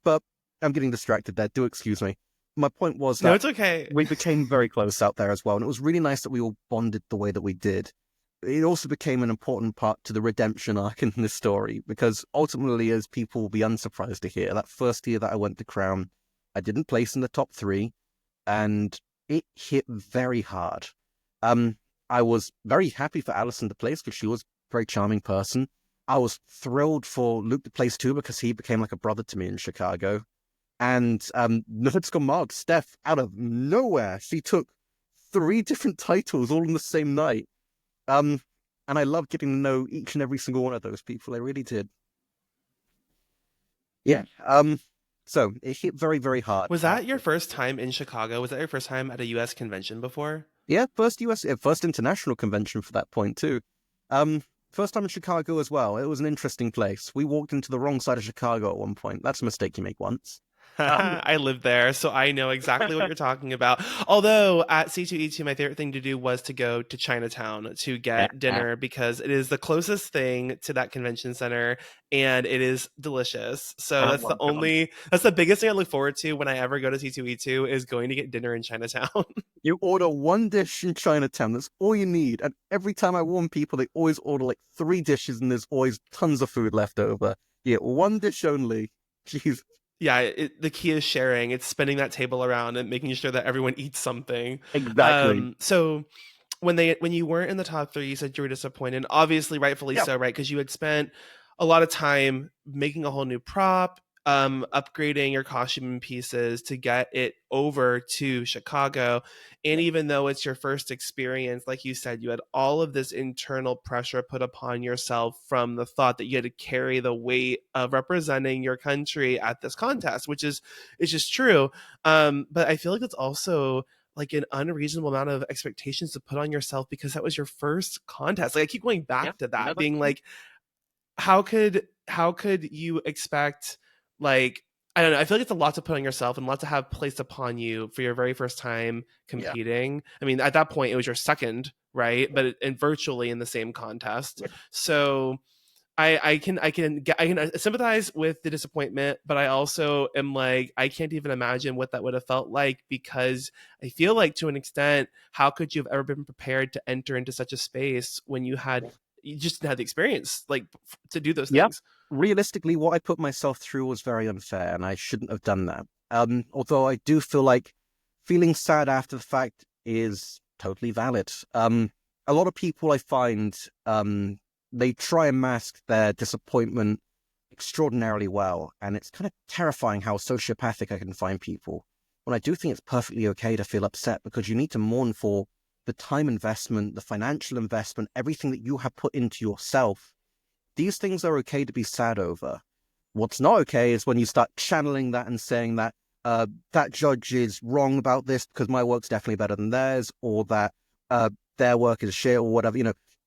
But I'm getting distracted there. Do excuse me. My point was that No, it's okay. we became very close out there as well. And it was really nice that we all bonded the way that we did. It also became an important part to the redemption arc in this story, because ultimately, as people will be unsurprised to hear, that first year that I went to Crown, I didn't place in the top 3, and it hit very hard. I was very happy for Alison to place because she was a very charming person. I was thrilled for Luke to place too because he became like a brother to me in Chicago. And Nerds Gone Mad, Steph, out of nowhere, she took 3 different titles all in the same night. And I love getting to know each and every single one of those people. I really did. Yeah. So it hit very, very hard. Was that your first time in Chicago? Was that your first time at a U.S. convention before? Yeah, first international convention for that point too. First time in Chicago as well. It was an interesting place. We walked into the wrong side of Chicago at one point. That's a mistake you make once. I lived there, so I know exactly what you're talking about. Although at C2E2, my favorite thing to do was to go to Chinatown to get dinner because it is the closest thing to that convention center and it is delicious. So that's the biggest thing I look forward to when I ever go to C2E2 is going to get dinner in Chinatown. You order 1 dish in Chinatown. That's all you need. And every time I warn people, they always order like 3 dishes and there's always tons of food left over. Yeah, 1 dish only. Jeez. Yeah, the key is sharing. It's spinning that table around and making sure that everyone eats something. Exactly. So when you weren't in the top 3, you said you were disappointed. Obviously, rightfully so, right? Because you had spent a lot of time making a whole new prop, upgrading your costume pieces to get it over to Chicago. And even though it's your first experience, like you said, you had all of this internal pressure put upon yourself from the thought that you had to carry the weight of representing your country at this contest, which is just true. But I feel like it's also like an unreasonable amount of expectations to put on yourself because that was your first contest. Like I keep going back to that, being like, how could you expect, like, I don't know, I feel like it's a lot to put on yourself and a lot to have placed upon you for your very first time competing. I mean, at that point it was your second, right? But and virtually in the same contest. So I can sympathize with the disappointment, but I also am like, I can't even imagine what that would have felt like, because I feel like, to an extent, how could you have ever been prepared to enter into such a space when you just didn't have the experience, like, to do those Yeah. things. Realistically, what I put myself through was very unfair, and I shouldn't have done that. Although I do feel like feeling sad after the fact is totally valid. A lot of people I find, they try and mask their disappointment extraordinarily well, and it's kind of terrifying how sociopathic I can find people. When I do think it's perfectly okay to feel upset, because you need to mourn for the time investment, the financial investment, everything that you have put into yourself. These things are okay to be sad over. What's not okay is when you start channeling that and saying that that judge is wrong about this because my work's definitely better than theirs, or that their work is shit, or whatever.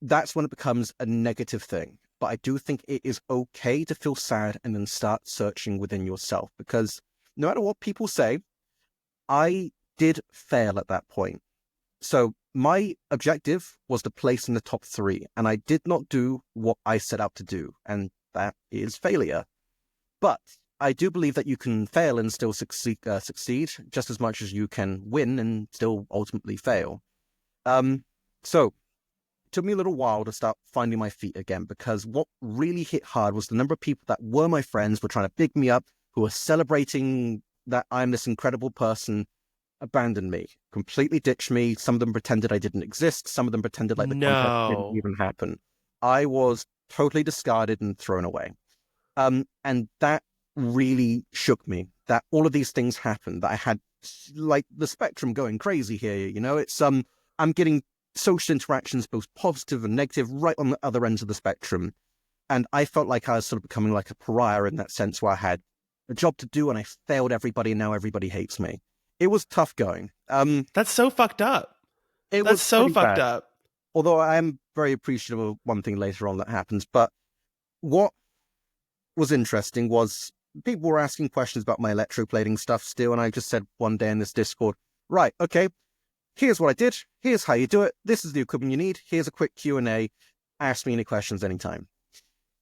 That's when it becomes a negative thing. But I do think it is okay to feel sad and then start searching within yourself, because no matter what people say, I did fail at that point. So my objective was to place in the top 3, and I did not do what I set out to do, and that is failure. But I do believe that you can fail and still succeed just as much as you can win and still ultimately fail. So it took me a little while to start finding my feet again, because what really hit hard was the number of people that were my friends, were trying to big me up, who were celebrating that I'm this incredible person, abandoned me, completely ditched me. Some of them pretended I didn't exist. Some of them pretended like the contest didn't No. even happen. I was totally discarded and thrown away. And that really shook me, that all of these things happened, that I had like the spectrum going crazy here. It's I'm getting social interactions, both positive and negative, right on the other ends of the spectrum. And I felt like I was sort of becoming like a pariah in that sense, where I had a job to do and I failed everybody, and now everybody hates me. It was tough going. That's so fucked up. It That's was so pretty fucked bad. up. Although I am very appreciative of one thing later on that happens. But what was interesting was people were asking questions about my electroplating stuff still, and I just said one day in this Discord, right, okay, here's what I did, here's how you do it, this is the equipment you need, here's a quick Q&A, ask me any questions anytime.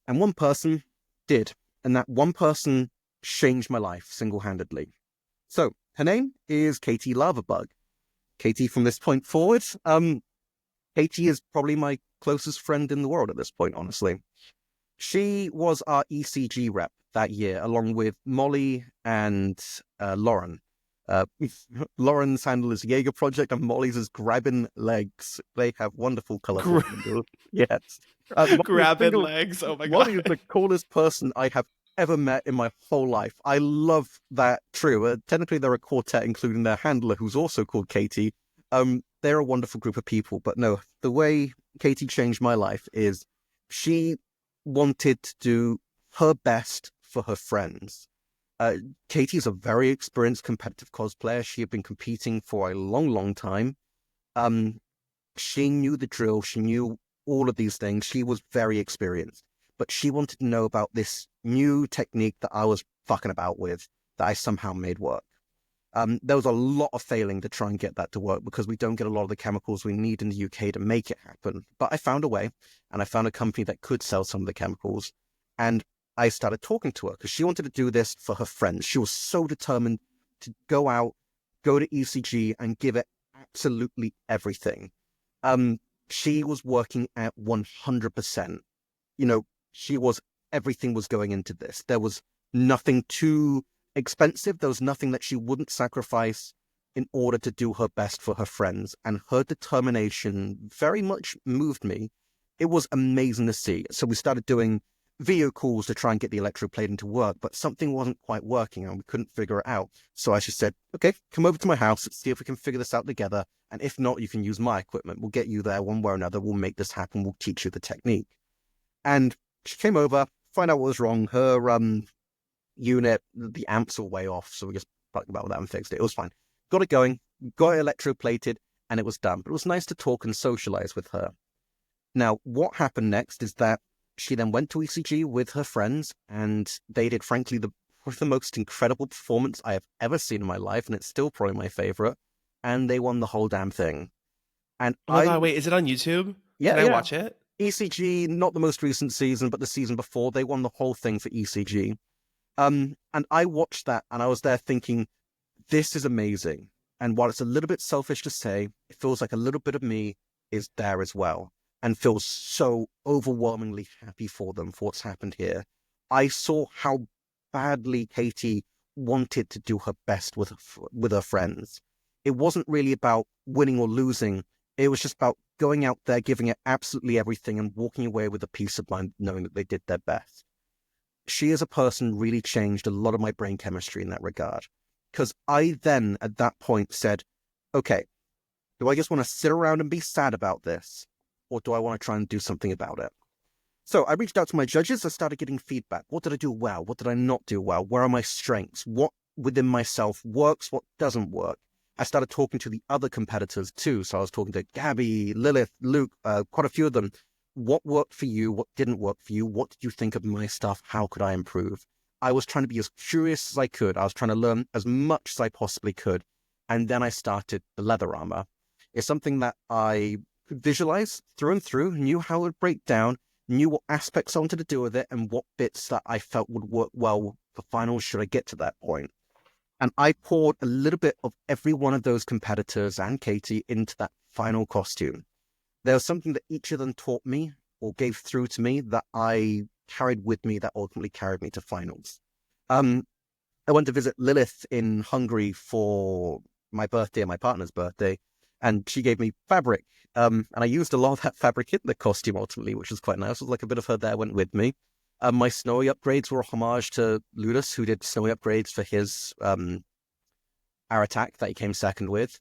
And one person did, and that one person changed my life single-handedly. So her name is Katie Lavabug. Katie, from this point forward, Katie is probably my closest friend in the world at this point, honestly. She was our ECG rep that year, along with Molly and Lauren. Lauren's handle is Jaeger Project, and Molly's is Grabbing Legs. They have wonderful, colorful handles. Yes. Grabbing legs. Oh my Molly is god. the coolest person I have ever met in my whole life. I love that trio. Technically, they're a quartet, including their handler, who's also called Katie. They're a wonderful group of people. But no, the way Katie changed my life is she wanted to do her best for her friends. Katie's a very experienced competitive cosplayer. She had been competing for a long, long time. She knew the drill. She knew all of these things. She was very experienced. But she wanted to know about this new technique that I was fucking about with, that I somehow made work. There was a lot of failing to try and get that to work, because we don't get a lot of the chemicals we need in the UK to make it happen. But I found a way, and I found a company that could sell some of the chemicals. And I started talking to her because she wanted to do this for her friends. She was so determined to go out, go to ECG, and give it absolutely everything. She was working at 100%. Everything was going into this. There was nothing too expensive. There was nothing that she wouldn't sacrifice in order to do her best for her friends. And her determination very much moved me. It was amazing to see. So we started doing video calls to try and get the electroplating to work, but something wasn't quite working and we couldn't figure it out. So I just said, okay, come over to my house, let's see if we can figure this out together. And if not, you can use my equipment. We'll get you there one way or another. We'll make this happen. We'll teach you the technique. And she came over, find out what was wrong. Her unit, the amps were way off, so we just fucked about that and fixed it. It was fine. Got it going, got it electroplated, and it was done. But it was nice to talk and socialize with her. Now, what happened next is that she then went to ECG with her friends, and they did, frankly, the most incredible performance I have ever seen in my life, and it's still probably my favorite. And they won the whole damn thing. And Oh my god, wait, is it on YouTube? yeah, Can I yeah, watch it? ECG, not the most recent season, but the season before, they won the whole thing for ECG. And I watched that and I was there thinking, this is amazing. And while it's a little bit selfish to say, it feels like a little bit of me is there as well and feels so overwhelmingly happy for them for what's happened here. I saw how badly Katie wanted to do her best with her friends. It wasn't really about winning or losing. It was just about going out there, giving it absolutely everything and walking away with a peace of mind knowing that they did their best. She as a person really changed a lot of my brain chemistry in that regard. Because I then, at that point, said, okay, do I just want to sit around and be sad about this? Or do I want to try and do something about it? So I reached out to my judges. I started getting feedback. What did I do well? What did I not do well? Where are my strengths? What within myself works? What doesn't work? I started talking to the other competitors too. So I was talking to Gabby, Lilith, Luke, quite a few of them. What worked for you? What didn't work for you? What did you think of my stuff? How could I improve? I was trying to be as curious as I could. I was trying to learn as much as I possibly could. And then I started the leather armor. It's something that I could visualize through and through, knew how it would break down, knew what aspects I wanted to do with it, and what bits that I felt would work well for finals should I get to that point. And I poured a little bit of every one of those competitors and Katie into that final costume. There was something that each of them taught me or gave through to me that I carried with me that ultimately carried me to finals. I went to visit Lilith in Hungary for my birthday and my partner's birthday, and she gave me fabric. And I used a lot of that fabric in the costume ultimately, which was quite nice. It was like a bit of her there went with me. My snowy upgrades were a homage to Ludus, who did snowy upgrades for his air attack that he came second with.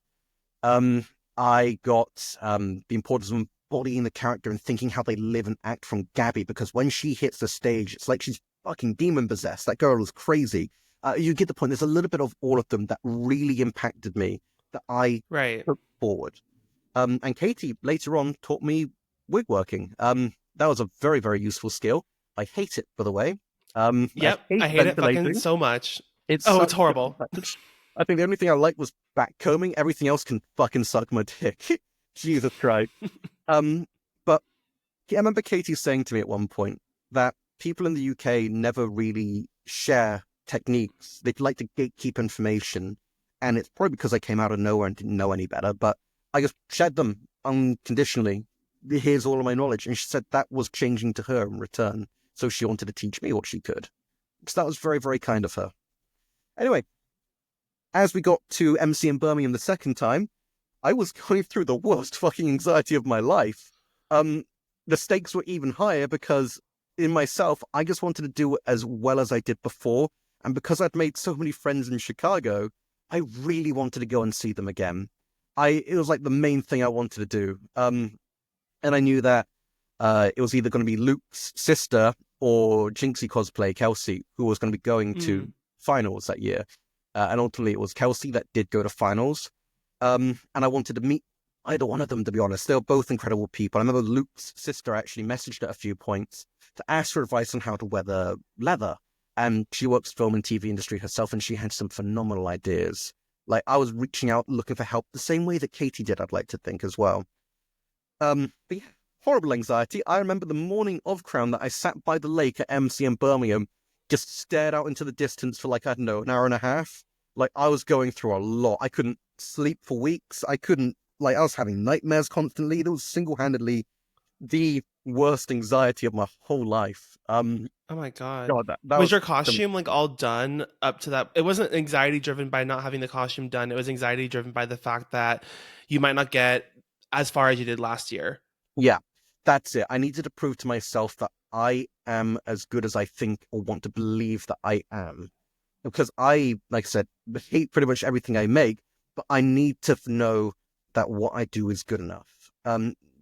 I got the importance of embodying the character and thinking how they live and act from Gabby, because when she hits the stage, it's like she's fucking demon possessed. That girl is crazy. You get the point. There's a little bit of all of them that really impacted me that I took forward. And Katie later on taught me wig working. That was a very, very useful skill. I hate it, by the way. Yep, I hate it fucking so much. It's It's horrible. I think the only thing I like was backcombing. Everything else can fucking suck my dick. Jesus Christ. But I remember Katie saying to me at one point that people in the UK never really share techniques. They'd like to gatekeep information. And it's probably because I came out of nowhere and didn't know any better, but I just shared them unconditionally. Here's all of my knowledge. And she said that was changing to her in return. So she wanted to teach me what she could. So that was very, very kind of her. Anyway, as we got to MC in Birmingham the second time, I was going through the worst fucking anxiety of my life. The stakes were even higher because in myself, I just wanted to do it as well as I did before. And because I'd made so many friends in Chicago, I really wanted to go and see them again. It was like the main thing I wanted to do. And I knew that it was either going to be Luke's sister or Jinxie cosplay, Kelsey, who was going to be going to finals that year. And ultimately it was Kelsey that did go to finals. And I wanted to meet either one of them, to be honest. They were both incredible people. I remember Luke's sister actually messaged at a few points to ask for advice on how to wear the leather. And she works film and TV industry herself, and she had some phenomenal ideas. Like, I was reaching out, looking for help, the same way that Katie did, I'd like to think, as well. But yeah, horrible anxiety. I remember the morning of Crown that I sat by the lake at MC in Birmingham, just stared out into the distance for like, I don't know, an hour and a half. Like, I was going through a lot. I couldn't sleep for weeks. I was having nightmares constantly. It was single-handedly the worst anxiety of my whole life. Oh my god. That was your costume like all done up to that? It wasn't anxiety driven by not having the costume done. It was anxiety driven by the fact that you might not get as far as you did last year. Yeah, that's it. I needed to prove to myself that I am as good as I think or want to believe that I am. Because I, like I said, hate pretty much everything I make, but I need to know that what I do is good enough.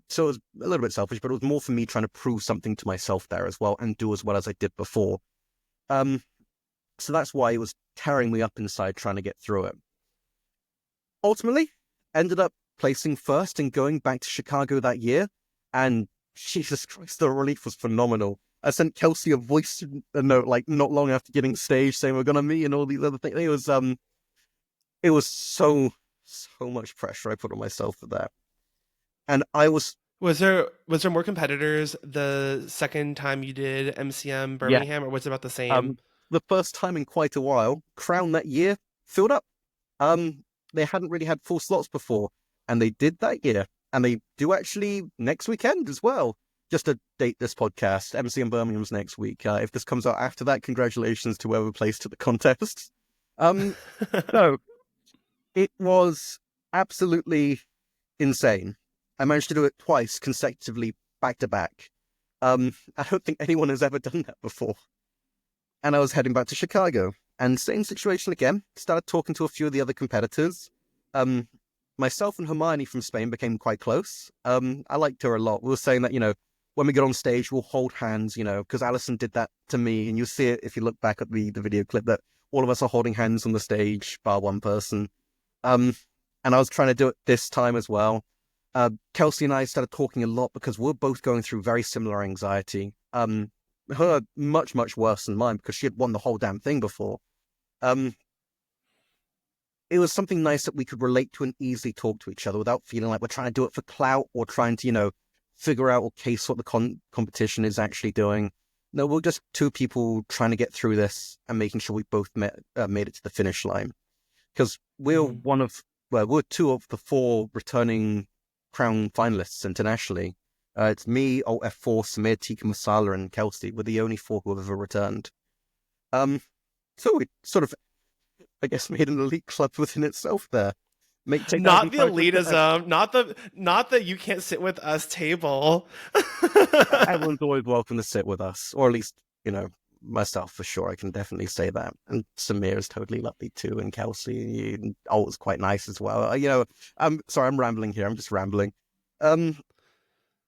So it was a little bit selfish, but it was more for me trying to prove something to myself there as well and do as well as I did before. So that's why it was tearing me up inside trying to get through it. Ultimately, ended up placing first and going back to Chicago that year. And Jesus Christ, the relief was phenomenal. I sent Kelsey a voice note like not long after getting stage saying we're gonna meet and all these other things. It was so much pressure I put on myself for that. And I was Was there more competitors the second time you did MCM Yeah. Birmingham, or was it about the same? Um, the first time in quite a while, Crown that year filled up. They hadn't really had full slots before, and they did that year, and they do actually next weekend as well. Just to date this podcast, MCM Birmingham's next week. If this comes out after that, congratulations to whoever placed at the contest. Um, no, it was absolutely insane. I managed to do it twice consecutively, back to back. I don't think anyone has ever done that before. And I was heading back to Chicago. And same situation again. Started talking to a few of the other competitors. Um, Myself and Hermione from Spain became quite close. I liked her a lot. We were saying that, when we get on stage, we'll hold hands, because Alison did that to me. And you'll see it if you look back at the video clip that all of us are holding hands on the stage, bar one person. And I was trying to do it this time as well. Kelsey and I started talking a lot because we're both going through very similar anxiety. Her much, much worse than mine because she had won the whole damn thing before. It was something nice that we could relate to and easily talk to each other without feeling like we're trying to do it for clout or trying to, figure out or case what the competition is actually doing. No, we're just two people trying to get through this and making sure we both made it to the finish line. Because we're we're two of the four returning Crown finalists internationally. It's me, Alt F4, Samir, Tika Masala, and Kelsey. We're the only four who have ever returned. So we sort of, I guess, made an elite club within itself there. Not the elitism, not that you can't sit with us table. Everyone's always welcome to sit with us, or at least, myself for sure. I can definitely say that. And Samir is totally lovely too, and Kelsey, and Alt is quite nice as well. I'm sorry, I'm rambling here. I'm just rambling.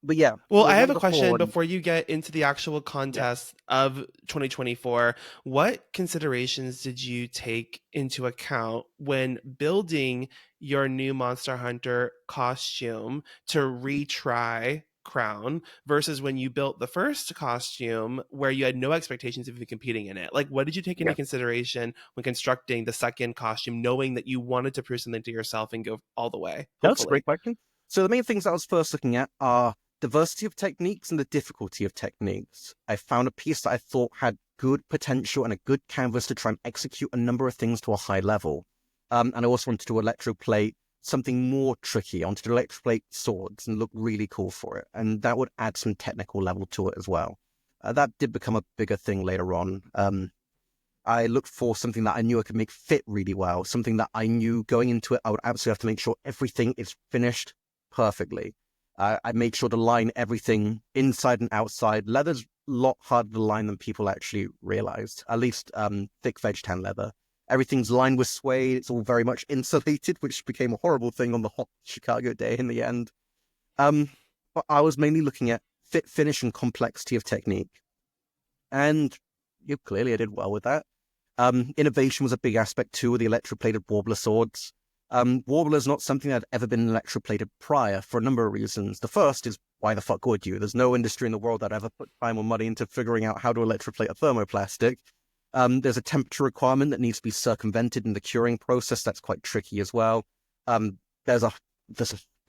But yeah. Well, I have a question before you get into the actual contest of 2024. What considerations did you take into account when building your new Monster Hunter costume to retry Crown versus when you built the first costume where you had no expectations of even competing in it? Like, what did you take into consideration when constructing the second costume, knowing that you wanted to prove something to yourself and go all the way? Hopefully. That's a great question. So the main things I was first looking at are diversity of techniques and the difficulty of techniques. I found a piece that I thought had good potential and a good canvas to try and execute a number of things to a high level. And I also wanted to electroplate something more tricky. I wanted to electroplate swords and look really cool for it. And that would add some technical level to it as well. That did become a bigger thing later on. I looked for something that I knew I could make fit really well, something that I knew going into it, I would absolutely have to make sure everything is finished perfectly. I made sure to line everything inside and outside. Leather's a lot harder to line than people actually realized, at least thick veg tan leather. Everything's lined with suede. It's all very much insulated, which became a horrible thing on the hot Chicago day in the end. But I was mainly looking at fit, finish, and complexity of technique. And clearly I did well with that. Innovation was a big aspect too, with the electroplated warbler swords. Warbler's not something that had ever been electroplated prior for a number of reasons. The first is, why the fuck would you? There's no industry in the world that ever put time or money into figuring out how to electroplate a thermoplastic. There's a temperature requirement that needs to be circumvented in the curing process. That's quite tricky as well. There's a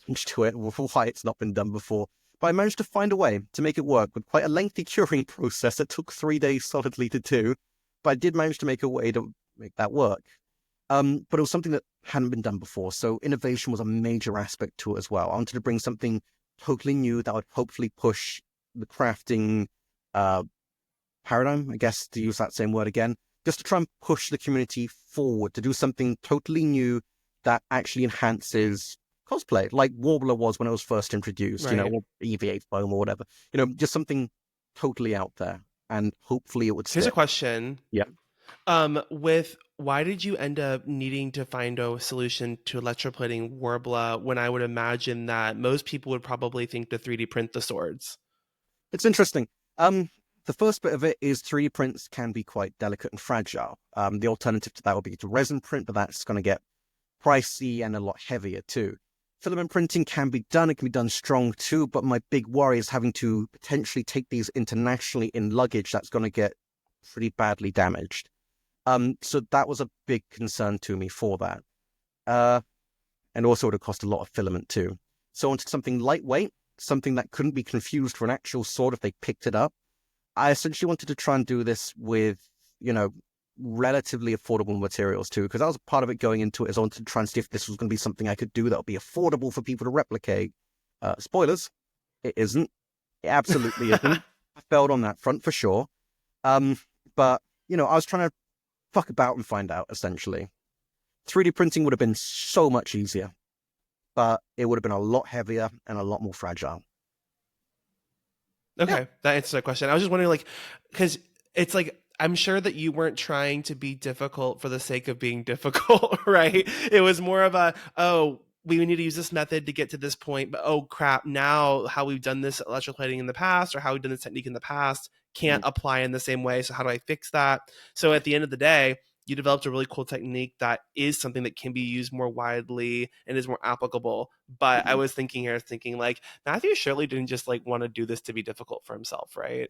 hinge to it, why it's not been done before. But I managed to find a way to make it work with quite a lengthy curing process that took 3 days solidly to do. But I did manage to make a way to make that work. But it was something that hadn't been done before. So innovation was a major aspect to it as well. I wanted to bring something totally new that would hopefully push the crafting paradigm, I guess, to use that same word again, just to try and push the community forward, to do something totally new that actually enhances cosplay, like Warbler was when it was first introduced, Right. or EVA foam or whatever, just something totally out there. And hopefully it would stick. Here's a question. Yeah. Why did you end up needing to find a solution to electroplating Warbler when I would imagine that most people would probably think to 3D print the swords? It's interesting. The first bit of it is 3D prints can be quite delicate and fragile. The alternative to that would be to resin print, but that's going to get pricey and a lot heavier too. Filament printing can be done. It can be done strong too, but my big worry is having to potentially take these internationally in luggage that's going to get pretty badly damaged. So that was a big concern to me for that. And also it would cost a lot of filament too. So I wanted something lightweight, something that couldn't be confused for an actual sword if they picked it up. I essentially wanted to try and do this with, you know, relatively affordable materials too, because that was part of it going into it, is I wanted to try and see if this was going to be something I could do that would be affordable for people to replicate. Spoilers, it isn't. It absolutely isn't. I failed on that front for sure. But, you know, I was trying to fuck about and find out, essentially. 3D printing would have been so much easier, but it would have been a lot heavier and a lot more fragile. Okay, Yeah. that answers that question. I was just wondering, like, because it's like I'm sure that you weren't trying to be difficult for the sake of being difficult, right? It was more of a, oh, we need to use this method to get to this point, but oh crap, now how we've done this electroplating in the past or how we've done this technique in the past can't apply in the same way. So how do I fix that? So at the end of the day, you developed a really cool technique that is something that can be used more widely and is more applicable. But I was thinking like Matthew surely didn't just like want to do this to be difficult for himself, right?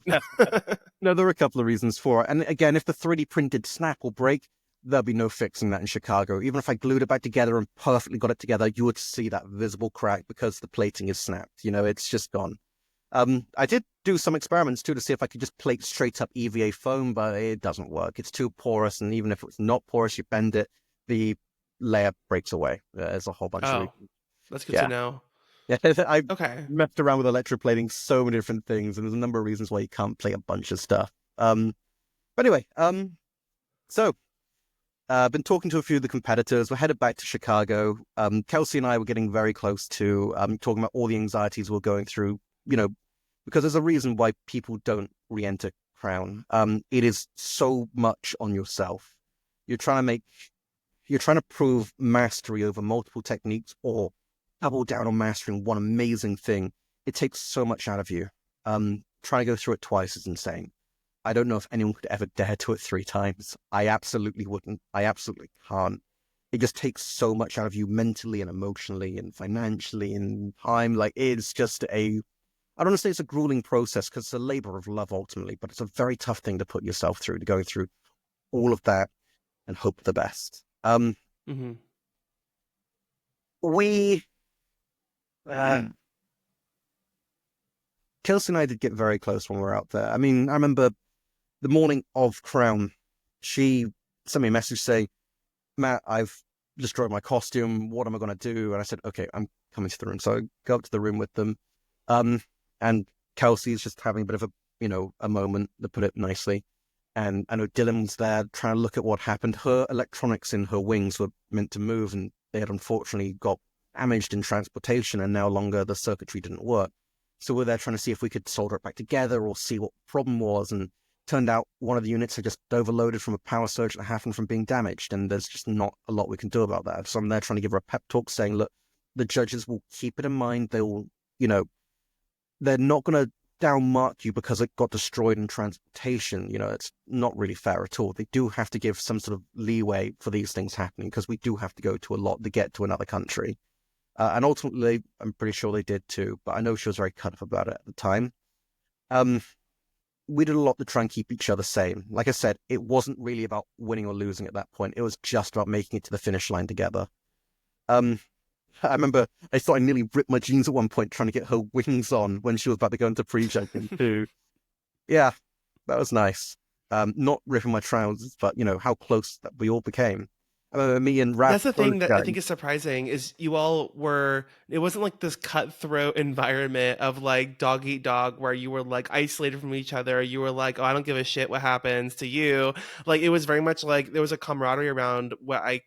No, there are a couple of reasons for it. And again, if the 3D printed snap or break, there'll be no fixing that in Chicago. Even if I glued it back together and perfectly got it together, you would see that visible crack because the plating is snapped. You know, it's just gone. I did do some experiments too to see if I could just plate straight up EVA foam, but it doesn't work. It's too porous, and even if it's not porous, you bend it, the layer breaks away. There's a whole bunch of Oh, reasons. that's good to Yeah. know. Yeah, I Okay. messed around with electroplating so many different things, and there's a number of reasons why you can't plate a bunch of stuff. But anyway, so been talking to a few of the competitors. We're headed back to Chicago. Kelsey and I were getting very close to talking about all the anxieties we're going through, you know, because there's a reason why people don't re-enter Crown. It is so much on yourself. You're trying to prove mastery over multiple techniques or double down on mastering one amazing thing. It takes so much out of you. Trying to go through it twice is insane. I don't know if anyone could ever dare to it 3 times. I absolutely wouldn't. I absolutely can't. It just takes so much out of you mentally and emotionally and financially and time. Like, it's just I don't want to say it's a grueling process because it's a labor of love ultimately, but it's a very tough thing to put yourself through, to go through all of that and hope for the best. Mm-hmm. We, Kelsey and I did get very close when we were out there. I mean, I remember the morning of Crown, she sent me a message saying, Matt, I've destroyed my costume. What am I going to do? And I said, okay, I'm coming to the room. So I go up to the room with them. And Kelsey's just having a bit of a moment, to put it nicely. And I know Dylan's there trying to look at what happened. Her electronics in her wings were meant to move, and they had unfortunately got damaged in transportation, and no longer the circuitry didn't work. So we're there trying to see if we could solder it back together or see what the problem was. And turned out one of the units had just overloaded from a power surge that happened from being damaged, and there's just not a lot we can do about that. So I'm there trying to give her a pep talk saying, look, the judges will keep it in mind. They will, they're not going to downmark you because it got destroyed in transportation. It's not really fair at all. They do have to give some sort of leeway for these things happening because we do have to go to a lot to get to another country. And ultimately, I'm pretty sure they did too, but I know she was very cut up about it at the time. We did a lot to try and keep each other sane. Like I said, it wasn't really about winning or losing at that point. It was just about making it to the finish line together. I remember I thought I nearly ripped my jeans at one point trying to get her wings on when she was about to go into pre-jumping too. Yeah, that was nice. Not ripping my trousers, but how close that we all became. I remember me and Raph. That's the thing that I think is surprising is you all were, it wasn't like this cutthroat environment of like dog eat dog where you were like isolated from each other. You were like, oh, I don't give a shit what happens to you. Like it was very much like there was a camaraderie around what I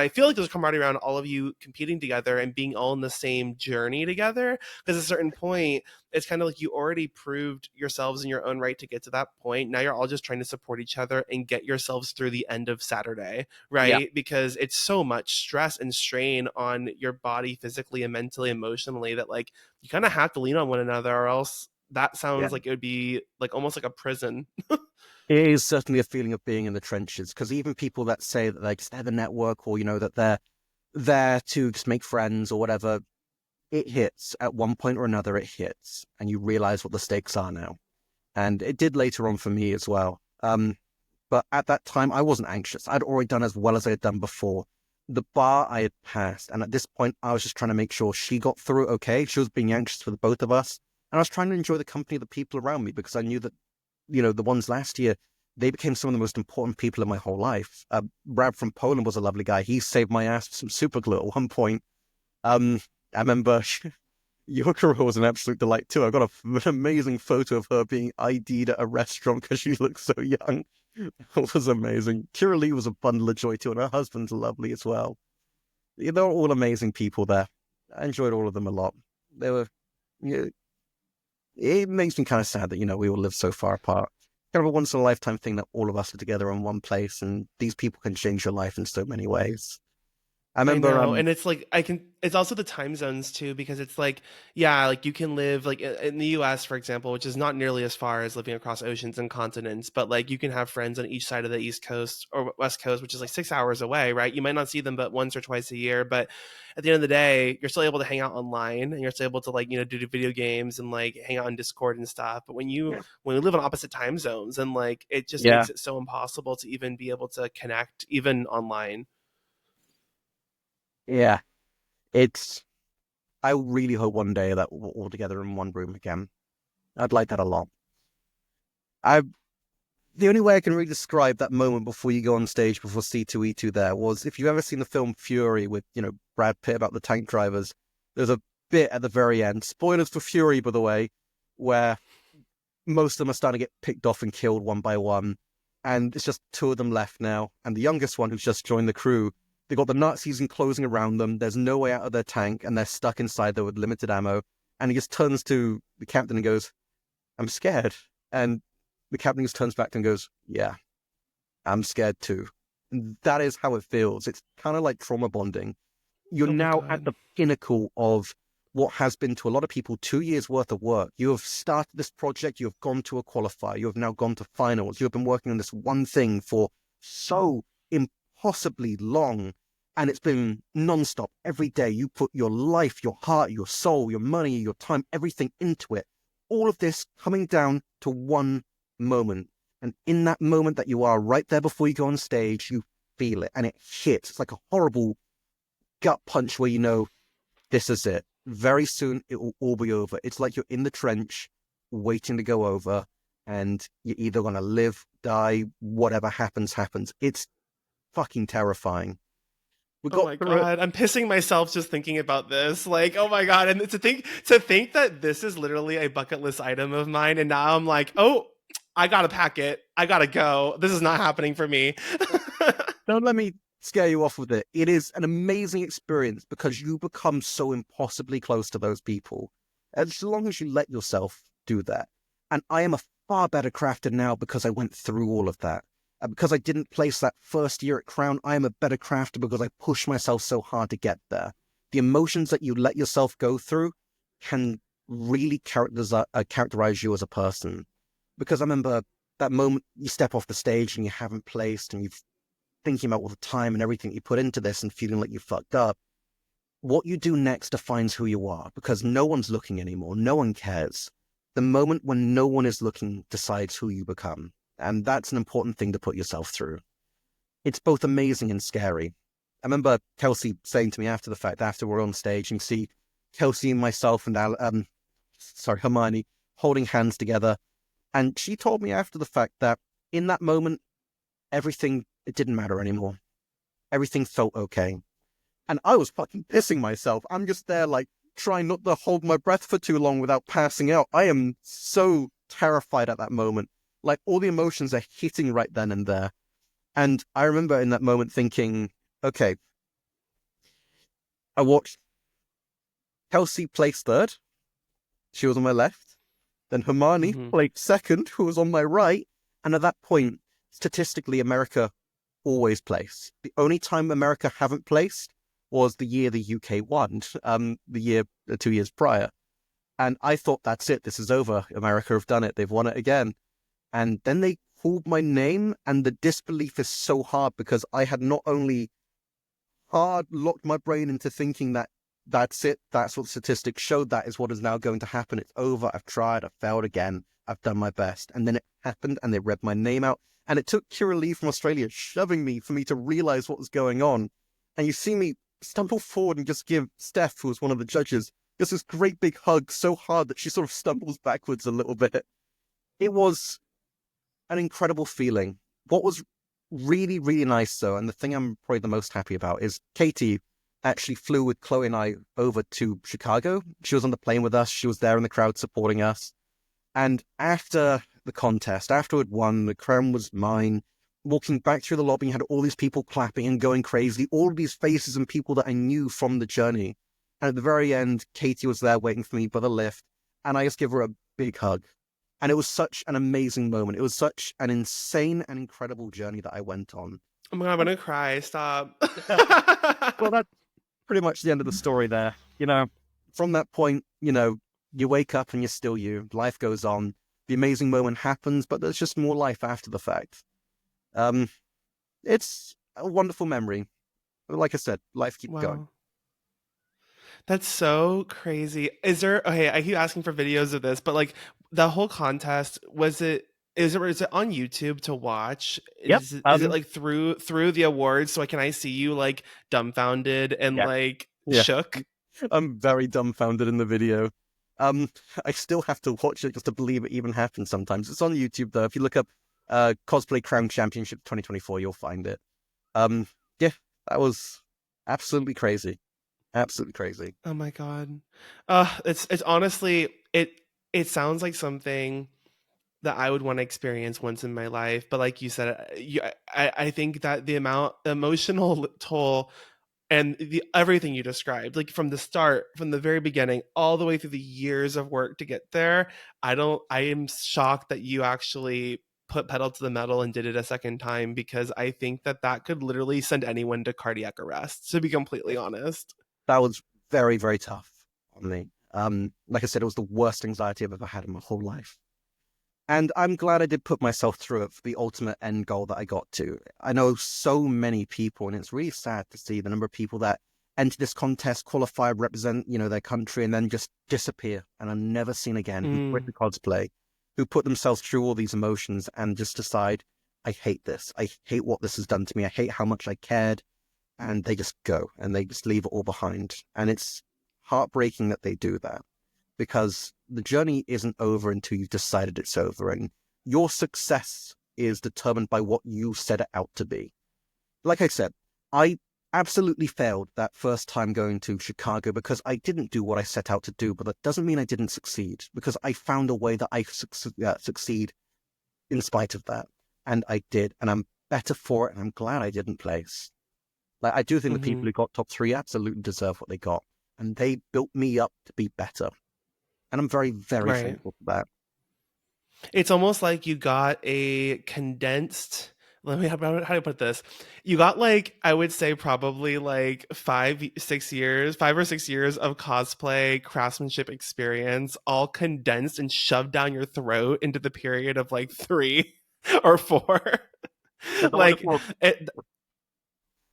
feel like there's a camaraderie around all of you competing together and being all in the same journey together. Because at a certain point, it's kind of like you already proved yourselves in your own right to get to that point. Now you're all just trying to support each other and get yourselves through the end of Saturday, right? Yeah. Because it's so much stress and strain on your body physically and mentally, emotionally that like you kind of have to lean on one another or else that sounds like it would be like almost like a prison. It is certainly a feeling of being in the trenches because even people that say that they're the network or, that they're there to just make friends or whatever, it hits at one point or another, it hits and you realize what the stakes are now. And it did later on for me as well. But at that time, I wasn't anxious. I'd already done as well as I had done before. the bar I had passed. And at this point, I was just trying to make sure she got through it okay. She was being anxious for the both of us. And I was trying to enjoy the company of the people around me because I knew that, the ones last year, they became some of the most important people in my whole life. Brad from Poland was a lovely guy. He saved my ass with some super glue at one point. I remember Yokoro was an absolute delight too. I got an amazing photo of her being ID'd at a restaurant because she looked so young. It was amazing. Kira Lee was a bundle of joy too, and her husband's lovely as well. They're all amazing people there. I enjoyed all of them a lot. They were, it makes me kind of sad that, we all live so far apart. Kind of a once in a lifetime thing that all of us are together in one place, and these people can change your life in so many ways. I I remember, know. And it's like it's also the time zones too, because it's like, yeah, like you can live like in the US, for example, which is not nearly as far as living across oceans and continents, but like you can have friends on each side of the East Coast or West Coast, which is like 6 hours away, right? You might not see them but once or twice a year, but at the end of the day, you're still able to hang out online and you're still able to like, do video games and like hang out on Discord and stuff. But when you live on opposite time zones, and like it just yeah, makes it so impossible to even be able to connect even online. yeah, it's, I really hope one day that we're all together in one room again. I'd like that a lot. I The only way I can really describe that moment before you go on stage before C2E2 there was if you've ever seen the film Fury with, Brad Pitt about the tank drivers, there's a bit at the very end, spoilers for Fury, by the way, where most of them are starting to get picked off and killed one by one. And it's just two of them left now. And the youngest one who's just joined the crew, they got the Nazis enclosing around them. There's no way out of their tank and they're stuck inside there with limited ammo. And he just turns to the captain and goes, I'm scared. And the captain just turns back and goes, yeah, I'm scared too. And that is how it feels. It's kind of like trauma bonding. You're Oh my now at God. the pinnacle of what has been to a lot of people 2 years worth of work. You have started this project. You have gone to a qualifier. You have now gone to finals. You have been working on this one thing for so impossibly long. And it's been nonstop every day. You put your life, your heart, your soul, your money, your time, everything into it. All of this coming down to one moment. And in that moment that you are right there before you go on stage, you feel it and it hits. It's like a horrible gut punch where this is it. Very soon it will all be over. It's like you're in the trench waiting to go over and you're either going to live, die, whatever happens, happens. It's fucking terrifying. We Oh got my through it. God. I'm pissing myself just thinking about this. Like, oh my God. And to think that this is literally a bucket list item of mine. And now I'm like, oh, I gotta pack it. I gotta go. This is not happening for me. Don't let me scare you off with it. It is an amazing experience because you become so impossibly close to those people. As long as you let yourself do that. And I am a far better crafter now because I went through all of that. And because I didn't place that first year at Crown, I am a better crafter because I pushed myself so hard to get there. The emotions that you let yourself go through can really characterize you as a person. Because I remember that moment you step off the stage and you haven't placed and you're thinking about all the time and everything you put into this and feeling like you fucked up. What you do next defines who you are because no one's looking anymore. No one cares. The moment when no one is looking decides who you become. And that's an important thing to put yourself through. It's both amazing and scary. I remember Kelsey saying to me after the fact, after we're on stage, and see Kelsey and myself and Hermione holding hands together. And she told me after the fact that in that moment, everything, it didn't matter anymore. Everything felt okay. And I was fucking pissing myself. I'm just there like trying not to hold my breath for too long without passing out. I am so terrified at that moment. Like all the emotions are hitting right then and there. And I remember in that moment thinking, okay, I watched Kelsey place third. She was on my left. Then Hermione Hmm. played second, who was on my right. And at that point, statistically, America always place. The only time America haven't placed was the year the UK won, the year 2 years prior. And I thought, that's it. This is over. America have done it. They've won it again. And then they called my name, and the disbelief is so hard because I had not only hard locked my brain into thinking that that's it, that's what statistics showed, that is what is now going to happen. It's over. I've tried. I've failed again. I've done my best. And then it happened, and they read my name out. And it took Kira Lee from Australia shoving me for me to realize what was going on. and you see me stumble forward and just give Steph, who was one of the judges, just this great big hug so hard that she sort of stumbles backwards a little bit. It was an incredible feeling. What was really, really nice, though, and the thing I'm probably the most happy about, is Katie actually flew with Chloe and I over to Chicago. She was on the plane with us. She was there in the crowd supporting us. And after the contest, after it won, the crown was mine. Walking back through the lobby, had all these people clapping and going crazy, all of these faces and people that I knew from the journey. And at the very end, Katie was there waiting for me by the lift, and I just give her a big hug. And it was such an amazing moment. It was such an insane and incredible journey that I went on. Oh my God, I'm gonna cry. Stop. Well, that's pretty much the end of the story there. From that point, you wake up and you're still you. Life goes on. The amazing moment happens, but there's just more life after the fact. It's a wonderful memory. Like I said, life keeps going. Wow. That's so crazy. Is there, okay, I keep asking for videos of this, but like the whole contest, is it on YouTube to watch? Yep. Is it like through the awards? So can I see you like dumbfounded and Yeah. like Yeah. shook? I'm very dumbfounded in the video. I still have to watch it just to believe it even happened sometimes. It's on YouTube though. If you look up Cosplay Crunch Championship 2024, you'll find it. Yeah, that was absolutely crazy. Absolutely crazy. Oh my God. It's honestly, it sounds like something that I would want to experience once in my life. But like you said, I think that the emotional toll and everything you described, like from the start, from the very beginning, all the way through the years of work to get there, I am shocked that you actually put pedal to the metal and did it a second time, because I think that could literally send anyone to cardiac arrest, to be completely honest. That was very, very tough on me. Like I said, it was the worst anxiety I've ever had in my whole life. And I'm glad I did put myself through it for the ultimate end goal that I got to. I know so many people, and it's really sad to see the number of people that enter this contest, qualify, represent, their country, and then just disappear and are never seen again, who quit Mm. the cosplay, who put themselves through all these emotions and just decide, I hate this. I hate what this has done to me. I hate how much I cared. And they just go and they just leave it all behind. And it's heartbreaking that they do that, because the journey isn't over until you've decided it's over, and your success is determined by what you set it out to be. Like I said, I absolutely failed that first time going to Chicago because I didn't do what I set out to do, but that doesn't mean I didn't succeed, because I found a way that I succeed in spite of that. And I did, and I'm better for it, and I'm glad I didn't place. Like, I do think the people Hmm. who got top 3 absolutely deserve what they got, and they built me up to be better. And I'm very, very Right. thankful for that. It's almost like you got a condensed. Let me, how do I put this? You got like, I would say probably like 5 or 6 years of cosplay craftsmanship experience, all condensed and shoved down your throat into the period of like 3 or 4. There's a Like wonderful, it.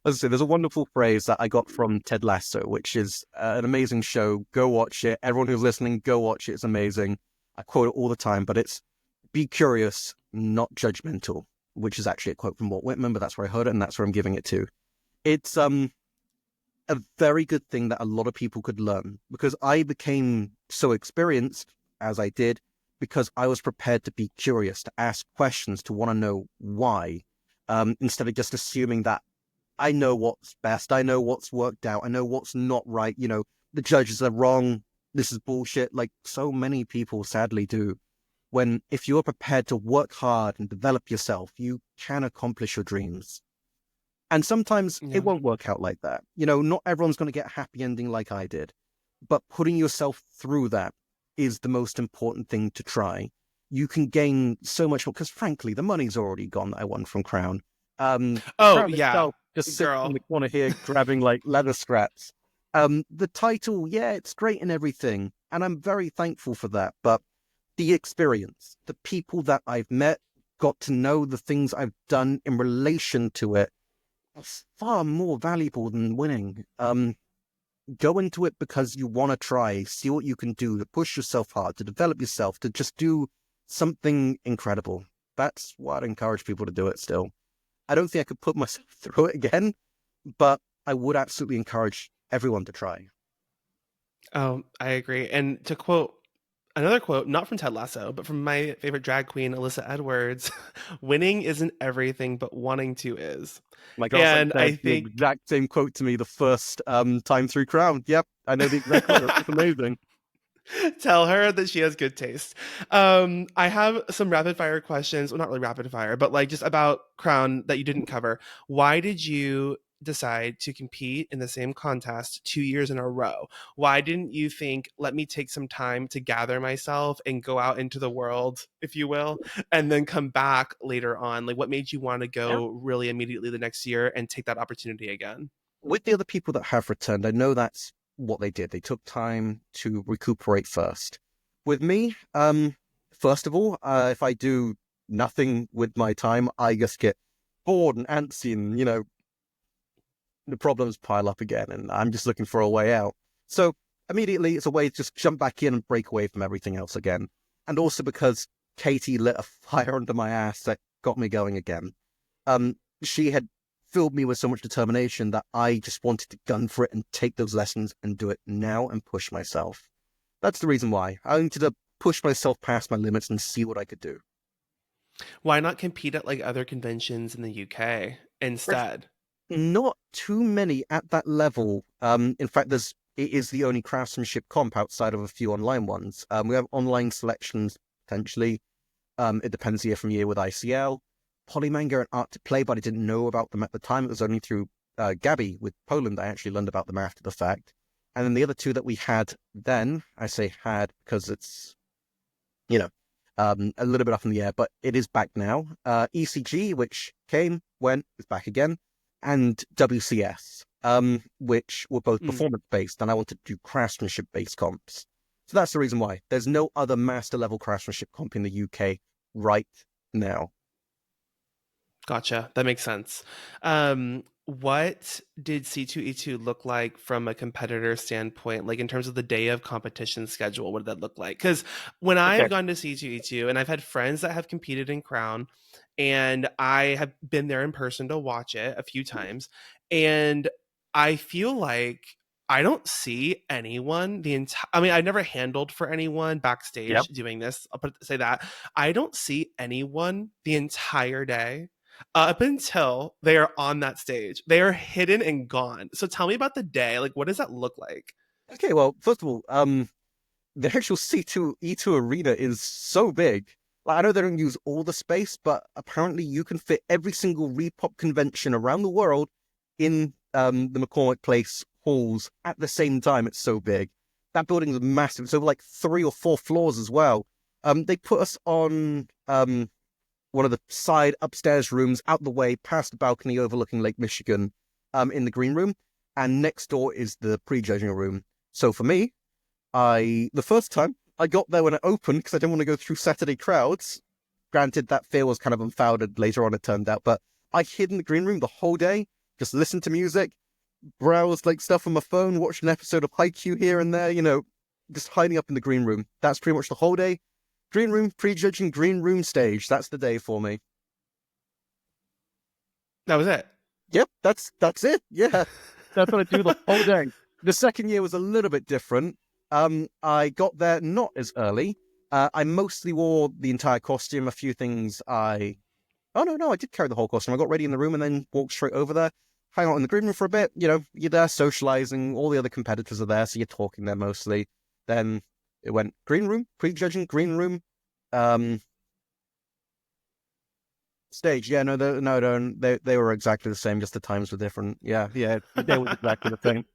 as I say, there's a wonderful phrase that I got from Ted Lasso, which is an amazing show. Go watch it. Everyone who's listening, go watch it. It's amazing. I quote it all the time, but it's be curious, not judgmental, which is actually a quote from Walt Whitman, but that's where I heard it and that's where I'm giving it to. It's a very good thing that a lot of people could learn, because I became so experienced as I did because I was prepared to be curious, to ask questions, to want to know why, instead of just assuming that I know what's best, I know what's worked out, I know what's not right, the judges are wrong, this is bullshit, like so many people sadly do. When if you're prepared to work hard and develop yourself, you can accomplish your dreams. And sometimes it Yeah. won't work out like that. Not everyone's going to get a happy ending like I did. But putting yourself through that is the most important thing to try. You can gain so much more, because frankly, the money's already gone that I won from Crown. Oh Crown yeah, itself just sits in girl. the corner here grabbing like leather scraps. The title, yeah, it's great and everything. And I'm very thankful for that. But the experience, the people that I've met, got to know, the things I've done in relation to it, it's far more valuable than winning. Go into it because you want to try, see what you can do, to push yourself hard, to develop yourself, to just do something incredible. That's what I'd encourage people to do it still. I don't think I could put myself through it again, but I would absolutely encourage everyone to try. Oh, I agree. And to quote another quote, not from Ted Lasso, but from my favorite drag queen, Alyssa Edwards, winning isn't everything, but wanting to is. My girlfriend And I said the think exact same quote to me the first time through Crown. Yep, I know the exact quote. It's amazing. tell her that she has good taste. I have some rapid fire questions. Well, not really rapid fire, but like just about Crown that you didn't cover. Why did you decide to compete in the same contest 2 years in a row? Why didn't you think, let me take some time to gather myself and go out into the world, if you will, and then come back later on? Like, what made you want to Yeah. go really immediately the next year and take that opportunity again? With the other people that have returned, I know that's what they did. They took time to recuperate first. With me, first of all, if I do nothing with my time, I just get bored and antsy, and the problems pile up again, and I'm just looking for a way out. So immediately, it's a way to just jump back in and break away from everything else again. And also because Katie lit a fire under my ass that got me going again. She had filled me with so much determination that I just wanted to gun for it and take those lessons and do it now and push myself. That's the reason why. I wanted to push myself past my limits and see what I could do. Why not compete at like other conventions in the UK instead? Not too many at that level. In fact, it is the only craftsmanship comp outside of a few online ones. We have online selections potentially. It depends year from year with ICL. Polymanga and Art to Play, but I didn't know about them at the time. It was only through Gabby with Poland I actually learned about them after the fact. And then the other two that we had then, I say had because it's, you know, a little bit up in the air, but it is back now. ECG, which came, went, is back again, and WCS, which were both Mm. performance-based, and I wanted to do craftsmanship-based comps. So that's the reason why. There's no other master-level craftsmanship comp in the UK right now. Gotcha. That makes sense. What did C2E2 look like from a competitor standpoint? Like in terms of the day of competition schedule, what did that look like? Because when Okay. I've gone to C2E2 and I've had friends that have competed in Crown, and I have been there in person to watch it a few times, and I feel like I don't see anyone the entire. I mean, I never handled for anyone Yep. backstage doing this. Say that I don't see anyone the entire day up until they are on that stage. They are hidden and gone. So tell me about the day. Like, what does that look like? Okay, well, first of all, the actual C2E2 arena is so big. Like, I know they don't use all the space, but apparently you can fit every single Repop convention around the world in the McCormick Place halls at the same time. It's so big. That building is massive. It's over like 3 or 4 floors as well. They put us on one of the side upstairs rooms out the way, past the balcony overlooking Lake Michigan, in the green room, and next door is the prejudging room. So for me, the first time I got there when it opened because I didn't want to go through Saturday crowds. Granted, that fear was kind of unfounded later on, it turned out, but I hid in the green room the whole day, just listened to music, browsed like stuff on my phone, watched an episode of Haikyuu here and there, just hiding up in the green room. That's pretty much the whole day. Green room, prejudging, green room stage. That's the day for me. That was it. Yep, that's it. Yeah, that's what I do the whole day. The second year was a little bit different. I got there not as early. I mostly wore the entire costume. A few things Oh, no, I did carry the whole costume. I got ready in the room and then walked straight over there, hang out in the green room for a bit. You're there socializing. All the other competitors are there, so you're talking there mostly. Then it went green room, prejudging, green room, um, stage. Yeah, no, no, don't. They were exactly the same, just the times were different. Yeah, the day was exactly the same.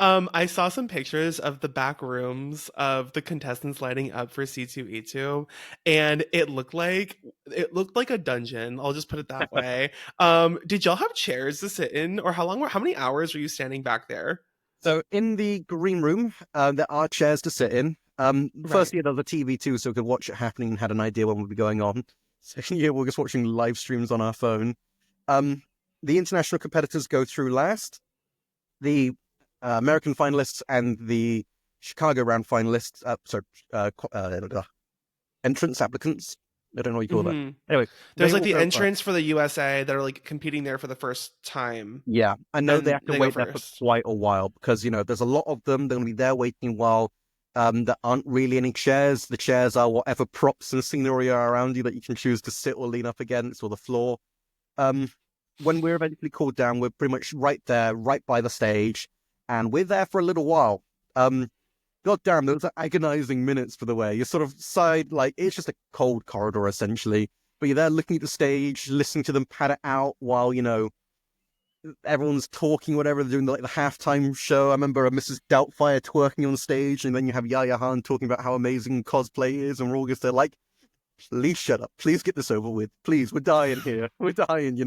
I saw some pictures of the back rooms of the contestants lighting up for C2E2, and it looked like a dungeon. I'll just put it that way. Did y'all have chairs to sit in, or how many hours were you standing back there? So in the green room, there are chairs to sit in. First Right. year there was a TV too, so we could watch it happening and had an idea what would be going on. Second year we were just watching live streams on our phone. Um, the international competitors go through last. The American finalists and the Chicago round finalists, entrance applicants I don't know what you call that. Hmm. Anyway, they There's like all the go first. entrants for the USA that are like competing there for the first time, Yeah, I know they and have to they go wait there for first. quite a while because, there's a lot of them. They're going to be there waiting a while. There aren't really any chairs. The chairs are whatever props and scenery are around you that you can choose to sit or lean up against, or the floor. Um, when we're eventually called down, we're pretty much right there, right by the stage, and we're there for a little while. God damn, those are agonizing minutes for the way. You're sort of side, like, it's just a cold corridor, essentially. But you're there looking at the stage, listening to them pad it out while, everyone's talking, whatever, they're doing like the halftime show. I remember Mrs. Doubtfire twerking on stage, and then you have Yaya Han talking about how amazing cosplay is, and we're all just there like, please shut up. Please get this over with. Please, we're dying here. We're dying.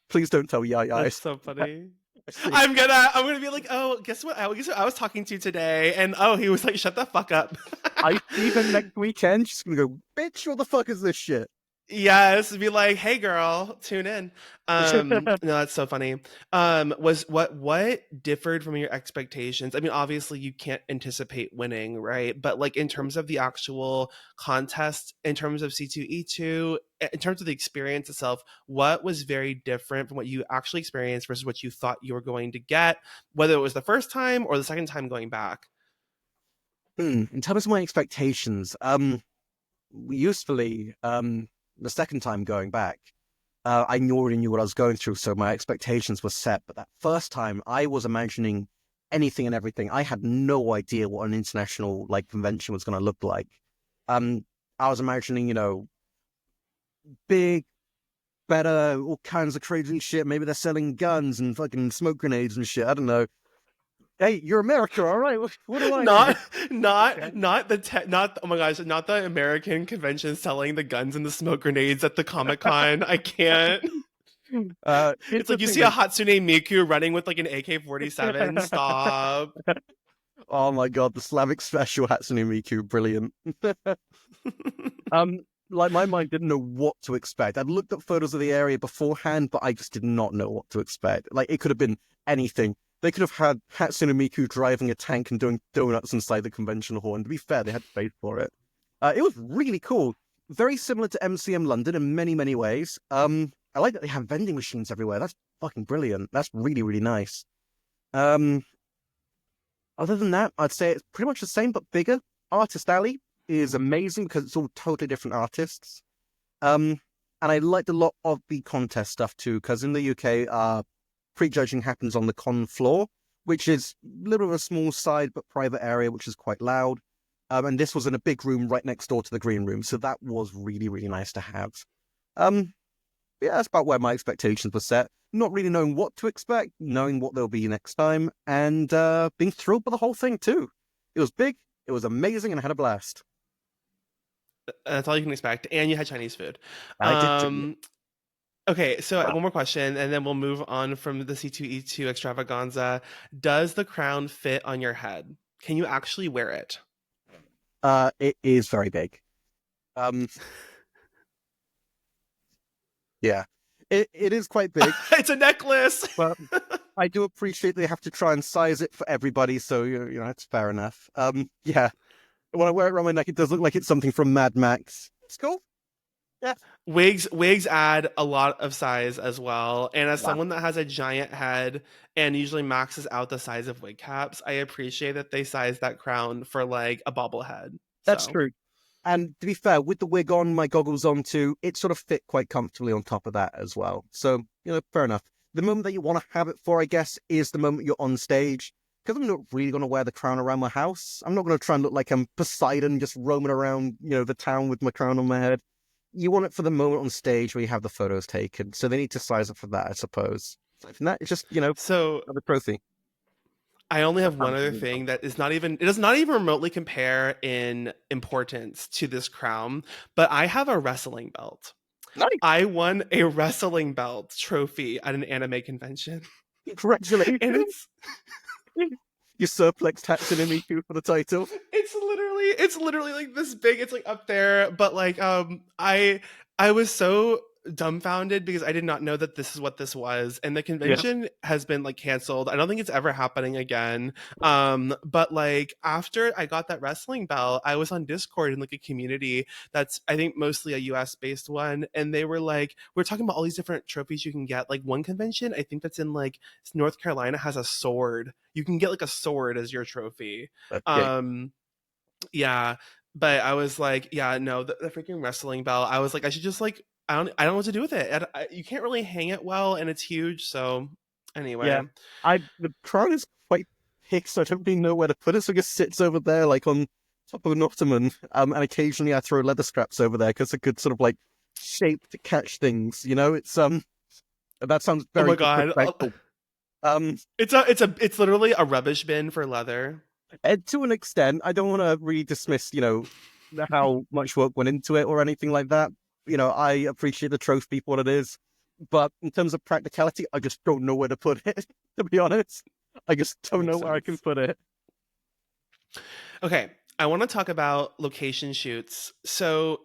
Please don't tell Yaya. That's so I funny. see. I'm gonna be like, oh, guess what? Guess what I was talking to today, and oh, he was like, shut the fuck up. I see them next weekend. She's gonna go, bitch, what the fuck is this shit? Yes, be like, hey girl, tune in. No, that's so funny. Was what differed from your expectations? I mean, obviously you can't anticipate winning, right? But like in terms of the actual contest, in terms of C2E2, in terms of the experience itself, what was very different from what you actually experienced versus what you thought you were going to get, whether it was the first time or the second time going back? In terms of my expectations, usefully, the second time going back, I already knew what I was going through, so my expectations were set. But that first time, I was imagining anything and everything. I had no idea what an international convention was going to look like. I was imagining, big, better, all kinds of crazy shit. Maybe they're selling guns and fucking smoke grenades and shit. I don't know. Hey, you're America, all right? What do I know? not not oh my gosh, not the American convention selling the guns and the smoke grenades at the Comic-Con. I can't. Here's It's the like you thing, see a Hatsune Miku running with like an AK-47. Stop. Oh my god, the Slavic special Hatsune Miku, brilliant. Um, my mind didn't know what to expect. I'd looked up photos of the area beforehand, but I just did not know what to expect. Like, it could have been anything. They could have had Hatsune Miku driving a tank and doing donuts inside the convention hall, and to be fair, they had space for it. It was really cool. Very similar to MCM London in many, many ways. I like that they have vending machines everywhere. That's fucking brilliant. That's really, really nice. Um, Other than that, I'd say it's pretty much the same but bigger. Artist Alley is amazing because it's all totally different artists. And I liked a lot of the contest stuff too, because in the UK, prejudging happens on the con floor, which is a little bit of a small side but private area, which is quite loud. And this was in a big room right next door to the green room, so that was really, really nice to have. Um, yeah, that's about where my expectations were set. Not really knowing what to expect, knowing what there'll be next time, and being thrilled by the whole thing too. It was big, it was amazing, and I had a blast. That's all you can expect. And you had Chinese food. I did too. Okay, so Wow. one more question, and then we'll move on from the C2E2 extravaganza. Does the crown fit on your head? Can you actually wear it? It is very big. Um, yeah, it is quite big, It's a necklace. but I do appreciate they have to try and size it for everybody, so it's fair enough. Yeah, when I wear it around my neck, it does look like it's something from Mad Max. It's cool. Yeah. Wigs add a lot of size as well. And as Wow. someone that has a giant head and usually maxes out the size of wig caps, I appreciate that they size that crown for like a bobblehead. That's So true. And to be fair, with the wig on, my goggles on too, it sort of fit quite comfortably on top of that as well. So, fair enough. The moment that you want to have it for, I guess, is the moment you're on stage. Because I'm not really going to wear the crown around my house. I'm not going to try and look like I'm Poseidon just roaming around, the town with my crown on my head. You want it for the moment on stage where you have the photos taken. So they need to size up for that, I suppose. Aside from that, it's just, so another trophy. I only have one Um, other thing that is not even, it does not even remotely compare in importance to this crown, but I have a wrestling belt. Nice. I won a wrestling belt trophy at an anime convention. Congratulations. And You surplexed Hatsune Miku for the title. it's literally like this big. It's like up there, but like I was so dumbfounded because I did not know that this is what this was. And the Yeah. convention has been like canceled. I don't think it's ever happening again. But like after I got that wrestling belt, I was on Discord in like a community that's I think mostly a US based one. And they were like, we're talking about all these different trophies you can get. Like one convention, I think that's in like North Carolina has a sword. You can get like a sword as your trophy. Okay. Um yeah, but I was like, yeah, no, the freaking wrestling belt. I was like, I should just like, I don't know what to do with it. You can't really hang it well, and it's huge. So anyway, Yeah. The crown is quite thick, so I don't really know where to put it. So it just sits over there, like on top of an ottoman. And occasionally I throw leather straps over there because it could sort of like shape to catch things. You know, it's that sounds oh very my god, disrespectful. Um, it's literally a rubbish bin for leather. and to an extent, I don't want to really dismiss, how much work went into it or anything like that. I appreciate the trophy for what it is, but in terms of practicality, I just don't know where to put it. To be honest, I just don't know Makes where I can sense. put it. Okay, I want to talk about location shoots. So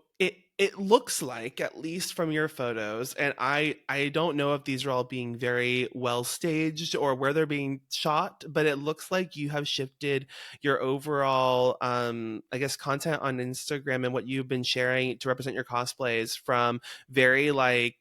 it looks like, at least from your photos, and I don't know if these are all being very well staged or where they're being shot, but it looks like you have shifted your overall I guess content on Instagram and what you've been sharing to represent your cosplays from very like,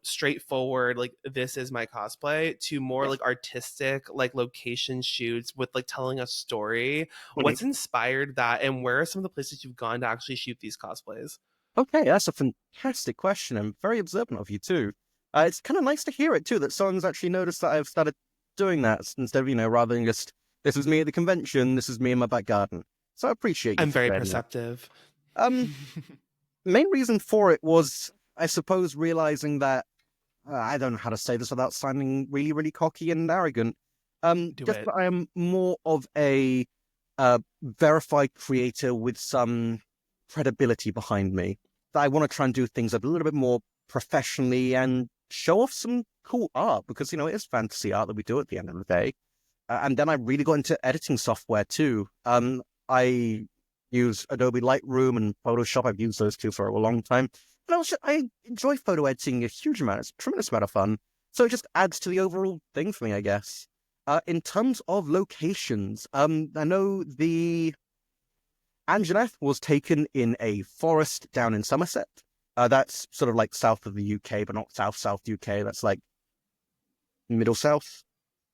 straightforward, like this is my cosplay, to more Yeah. like artistic, like location shoots with like telling a story. Mhm. What's inspired that, and where are some of the places you've gone to actually shoot these cosplays? Okay, that's a fantastic question and very observant of you too. It's kind of nice to hear it too that someone's actually noticed that I've started doing that instead of rather than just this is me at the convention, this is me in my back garden. So I appreciate you I'm for very saying that. perceptive. Um, Main reason for it was, I suppose, realizing that I don't know how to say this without sounding really, really cocky and arrogant. Do Just it. that I am more of a verified creator with some credibility behind me. That I want to try and do things a little bit more professionally and show off some cool art because it is fantasy art that we do at the end of the day. And then I really got into editing software too. I use Adobe Lightroom and Photoshop. I've used those two for a long time. And I enjoy photo editing a huge amount. It's a tremendous amount of fun. So it just adds to the overall thing for me, I guess. In terms of locations, I know the Anjaneth was taken in a forest down in Somerset. That's sort of like south of the UK, but not south UK. That's like middle south,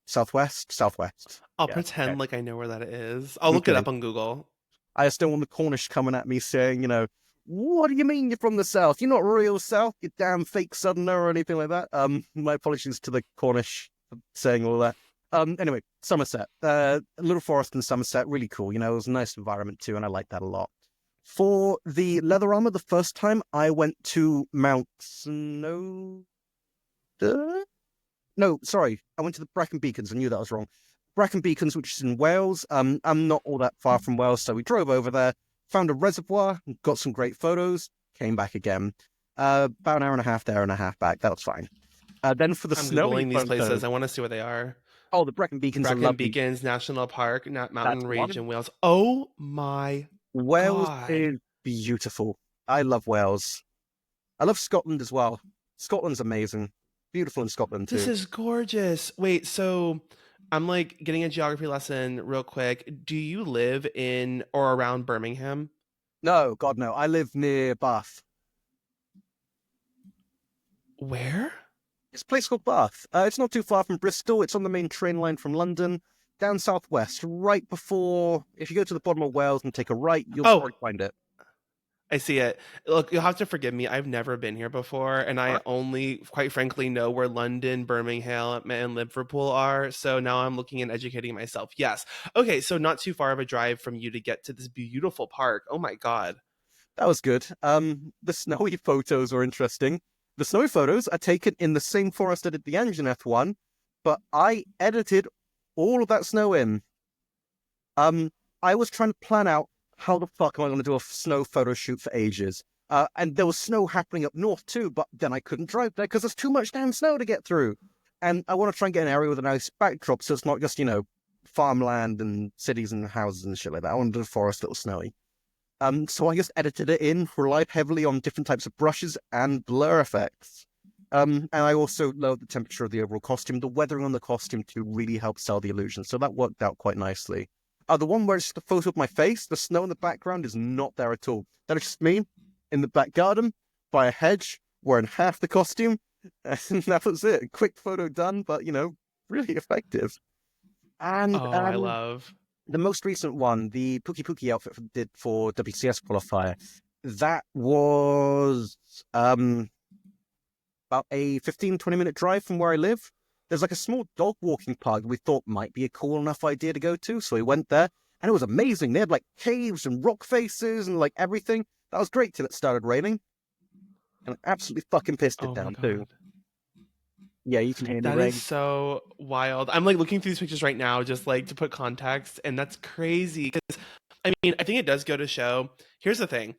southwest. I'll Yeah. Okay. pretend like I know where that is. I'll look it Okay. up on Google. I just don't want the Cornish coming at me saying, what do you mean you're from the south? You're not real south, you damn fake southerner or anything like that. My apologies to the Cornish for saying all that. Anyway, Somerset, a little forest in Somerset, really cool. It was a nice environment too, and I like that a lot. For the leather armor, the first time I went to Mount Snow. No, sorry, I went to the Brecon Beacons. I knew that was wrong. Brecon Beacons, which is in Wales. I'm not all that far from Wales, so we drove over there, found a reservoir, got some great photos, came back again. About an hour and a half there and a half back. That was fine. Then for the I'm snowy Googling these photos, places. I want to see where they are. oh, the Brecon Beacons are Brecon lovely. Beacons National Park, That's Mountain Range one. in Wales. Oh my Wales God. is beautiful. I love Wales. I love Scotland as well. Scotland's amazing. Beautiful in Scotland This too. is gorgeous. Wait, so I'm like getting a geography lesson real quick. Do you live in or around Birmingham? No, God no. I live near Bath. Where? It's a place called Bath. It's not too far from Bristol. It's on the main train line from London, down southwest, right before. If you go to the bottom of Wales and take a right, you'll Oh, probably find it. I see it. Look, you'll have to forgive me. I've never been here before, and All I right. only, quite frankly, know where London, Birmingham, and Liverpool are. So now I'm looking and educating myself. Yes. Okay, so not too far of a drive from you to get to this beautiful park. Oh my God. That was good. The snowy photos were interesting. The snowy photos are taken in the same forest I did the Anjaneth one, but I edited all of that snow in. Um, I was trying to plan out how the fuck am I going to do a snow photo shoot for ages. And there was snow happening up north too, but then I couldn't drive there because there's too much damn snow to get through. And I want to try and get an area with a nice backdrop so it's not just, farmland and cities and houses and shit like that. I wanted a forest that was snowy. So I just edited it in, relied heavily on different types of brushes and blur effects. And I also lowered the temperature of the overall costume, the weathering on the costume to really help sell the illusion. So that worked out quite nicely. The one where it's just a photo of my face, the snow in the background is not there at all. That is just me in the back garden by a hedge, wearing half the costume, and that was it. Quick photo done, but really effective. And Oh, I love. the most recent one, the Pookie Pookie outfit did for WCS qualifier, that was about a 15-20 minute drive from where I live. There's like a small dog walking park we thought might be a cool enough idea to go to. So we went there and it was amazing. They had like caves and rock faces and like everything. That was great till it started raining. And I absolutely fucking pissed it Oh my down too. god. Yeah, you can hear the That is rain. so wild. I'm like looking through these pictures right now, just like to put context, and that's crazy. I mean, I think it does go to show. Here's the thing.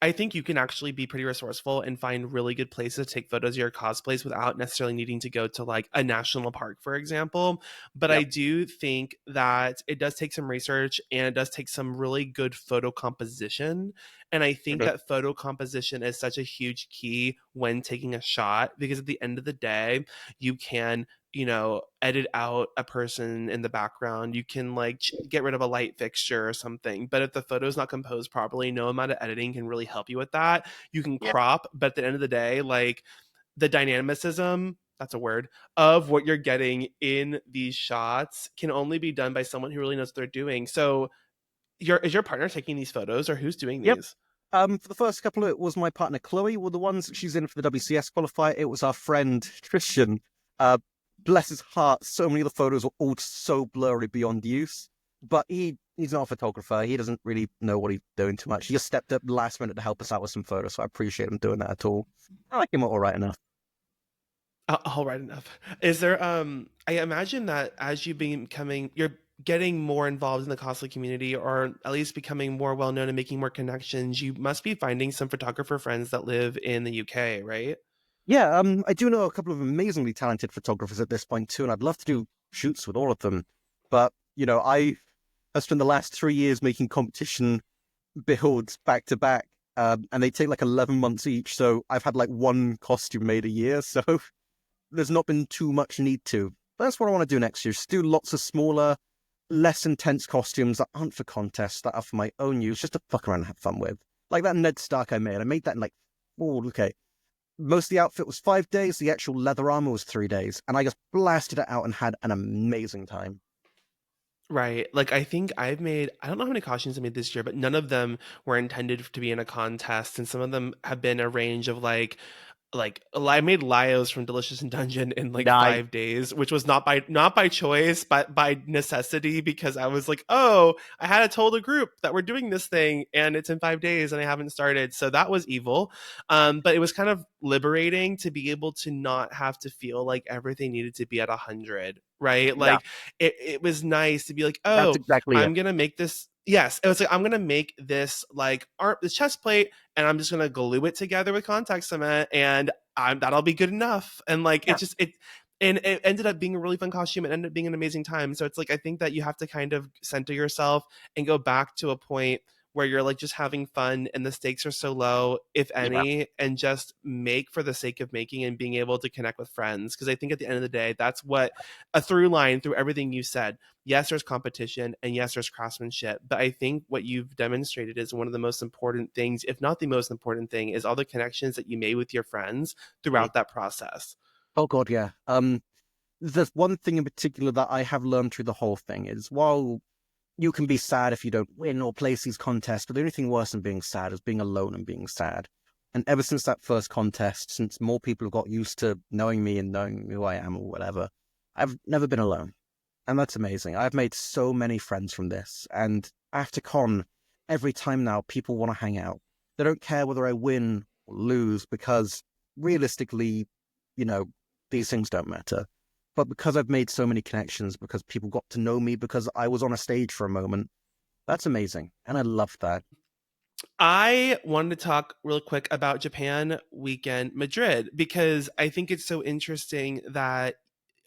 I think you can actually be pretty resourceful and find really good places to take photos of your cosplays without necessarily needing to go to like a national park, for example. But I Yep. do think that it does take some research and it does take some really good photo composition. And I think Mhm. that photo composition is such a huge key when taking a shot because at the end of the day, you can edit out a person in the background. You can like get rid of a light fixture or something. But if the photo is not composed properly, no amount of editing can really help you with that. You can Yeah. crop, but at the end of the day, like the dynamicism, that's a word, of what you're getting in these shots can only be done by someone who really knows what they're doing. So is your partner taking these photos or who's doing Yep. these? For the first couple, it was my partner Chloe. Well, the ones that she's in for the WCS qualifier, it was our friend Christian. Uh, Bless his heart, so many of the photos were all so blurry beyond use. But he's not a photographer. He doesn't really know what he's doing too much. He just stepped up last minute to help us out with some photos, so I appreciate him doing that at all. I like him all right enough. All right, enough. Is there I imagine that as you're getting more involved in the cosplay community or at least becoming more well known and making more connections, you must be finding some photographer friends that live in the UK, right? Yeah, I do know a couple of amazingly talented photographers at this point too, and I'd love to do shoots with all of them. But I have spent the last 3 years making competition builds back to back, and they take like 11 months each. So I've had like one costume made a year, so there's not been too much need to. But that's what I want to do next year: just do lots of smaller, less intense costumes that aren't for contests, that are for my own use, just to fuck around and have fun with. Like that Ned Stark I made. I made that in like, oh, okay. Most of the outfit was 5 days. The actual leather armor was 3 days, and I just blasted it out and had an amazing time. Right. Like I think I don't know how many costumes I made this year, but none of them were intended to be in a contest and some of them have been a range of like I made Lyos from Delicious in Dungeon in like Nice. 5 days, which was not by choice, but by necessity because I was like, oh, I had to told a group that we're doing this thing and it's in 5 days and I haven't started, so that was evil. But it was kind of liberating to be able to not have to feel like everything needed to be at 100, right? Yeah, Like it was nice to be like, that's oh, exactly it. I'm gonna make this. Yes, it was like I'm gonna make this like art, this chest plate, and I'm just gonna glue it together with contact cement, and that'll be good enough. And like Yeah, and it ended up being a really fun costume. It ended up being an amazing time. So it's like I think that you have to kind of center yourself and go back to a point where you're like just having fun and the stakes are so low, if yeah, any, and just make for the sake of making and being able to connect with friends. Because I think at the end of the day, that's what a through line through everything you said. Yes, there's competition and yes, there's craftsmanship. But I think what you've demonstrated is one of the most important things, if not the most important thing, is all the connections that you made with your friends mhm. throughout that process. Oh god, yeah. There's one thing in particular that I have learned through the whole thing is while you can be sad if you don't win or place these contests, but the only thing worse than being sad is being alone and being sad. And ever since that first contest, since more people have got used to knowing me and knowing who I am or whatever, I've never been alone. And that's amazing. I've made so many friends from this. And after con, every time now, people want to hang out. They don't care whether I win or lose because realistically, you know, these things don't matter. But because I've made so many connections, because people got to know me, because I was on a stage for a moment, that's amazing. And I love that. I wanted to talk real quick about Japan weekend Madrid because I think it's so interesting that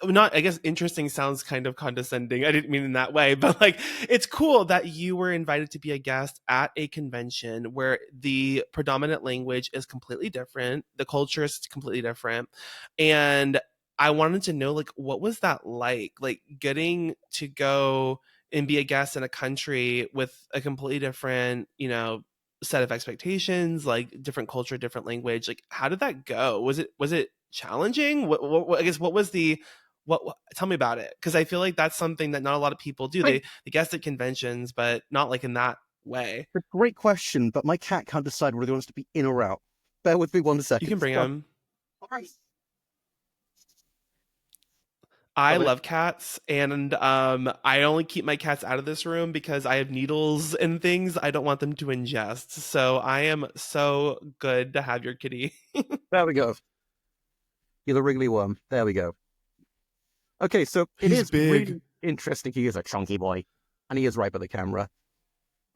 not, I guess interesting sounds kind of condescending. I didn't mean in that way, but like it's cool that you were invited to be a guest at a convention where the predominant language is completely different, the culture is completely different. And I wanted to know, like, what was that like? Like getting to go and be a guest in a country with a completely different, set of expectations, like different culture, different language. Like, how did that go? Was it challenging? I guess what was the what tell me about it, because I feel like that's something that not a lot of people do. Great. They guest at conventions, but not like in that way. It's a great question, but my cat can't decide whether he wants to be in or out. Bear with me one You second. can bring them. All right. I Love it. love cats, and I only keep my cats out of this room because I have needles and things I don't want them to ingest. So I am so good to have your kitty. There we go. You're the wriggly worm. There we go. Okay, so it He's is big. really interesting. He is a chunky boy, and he is right by the camera.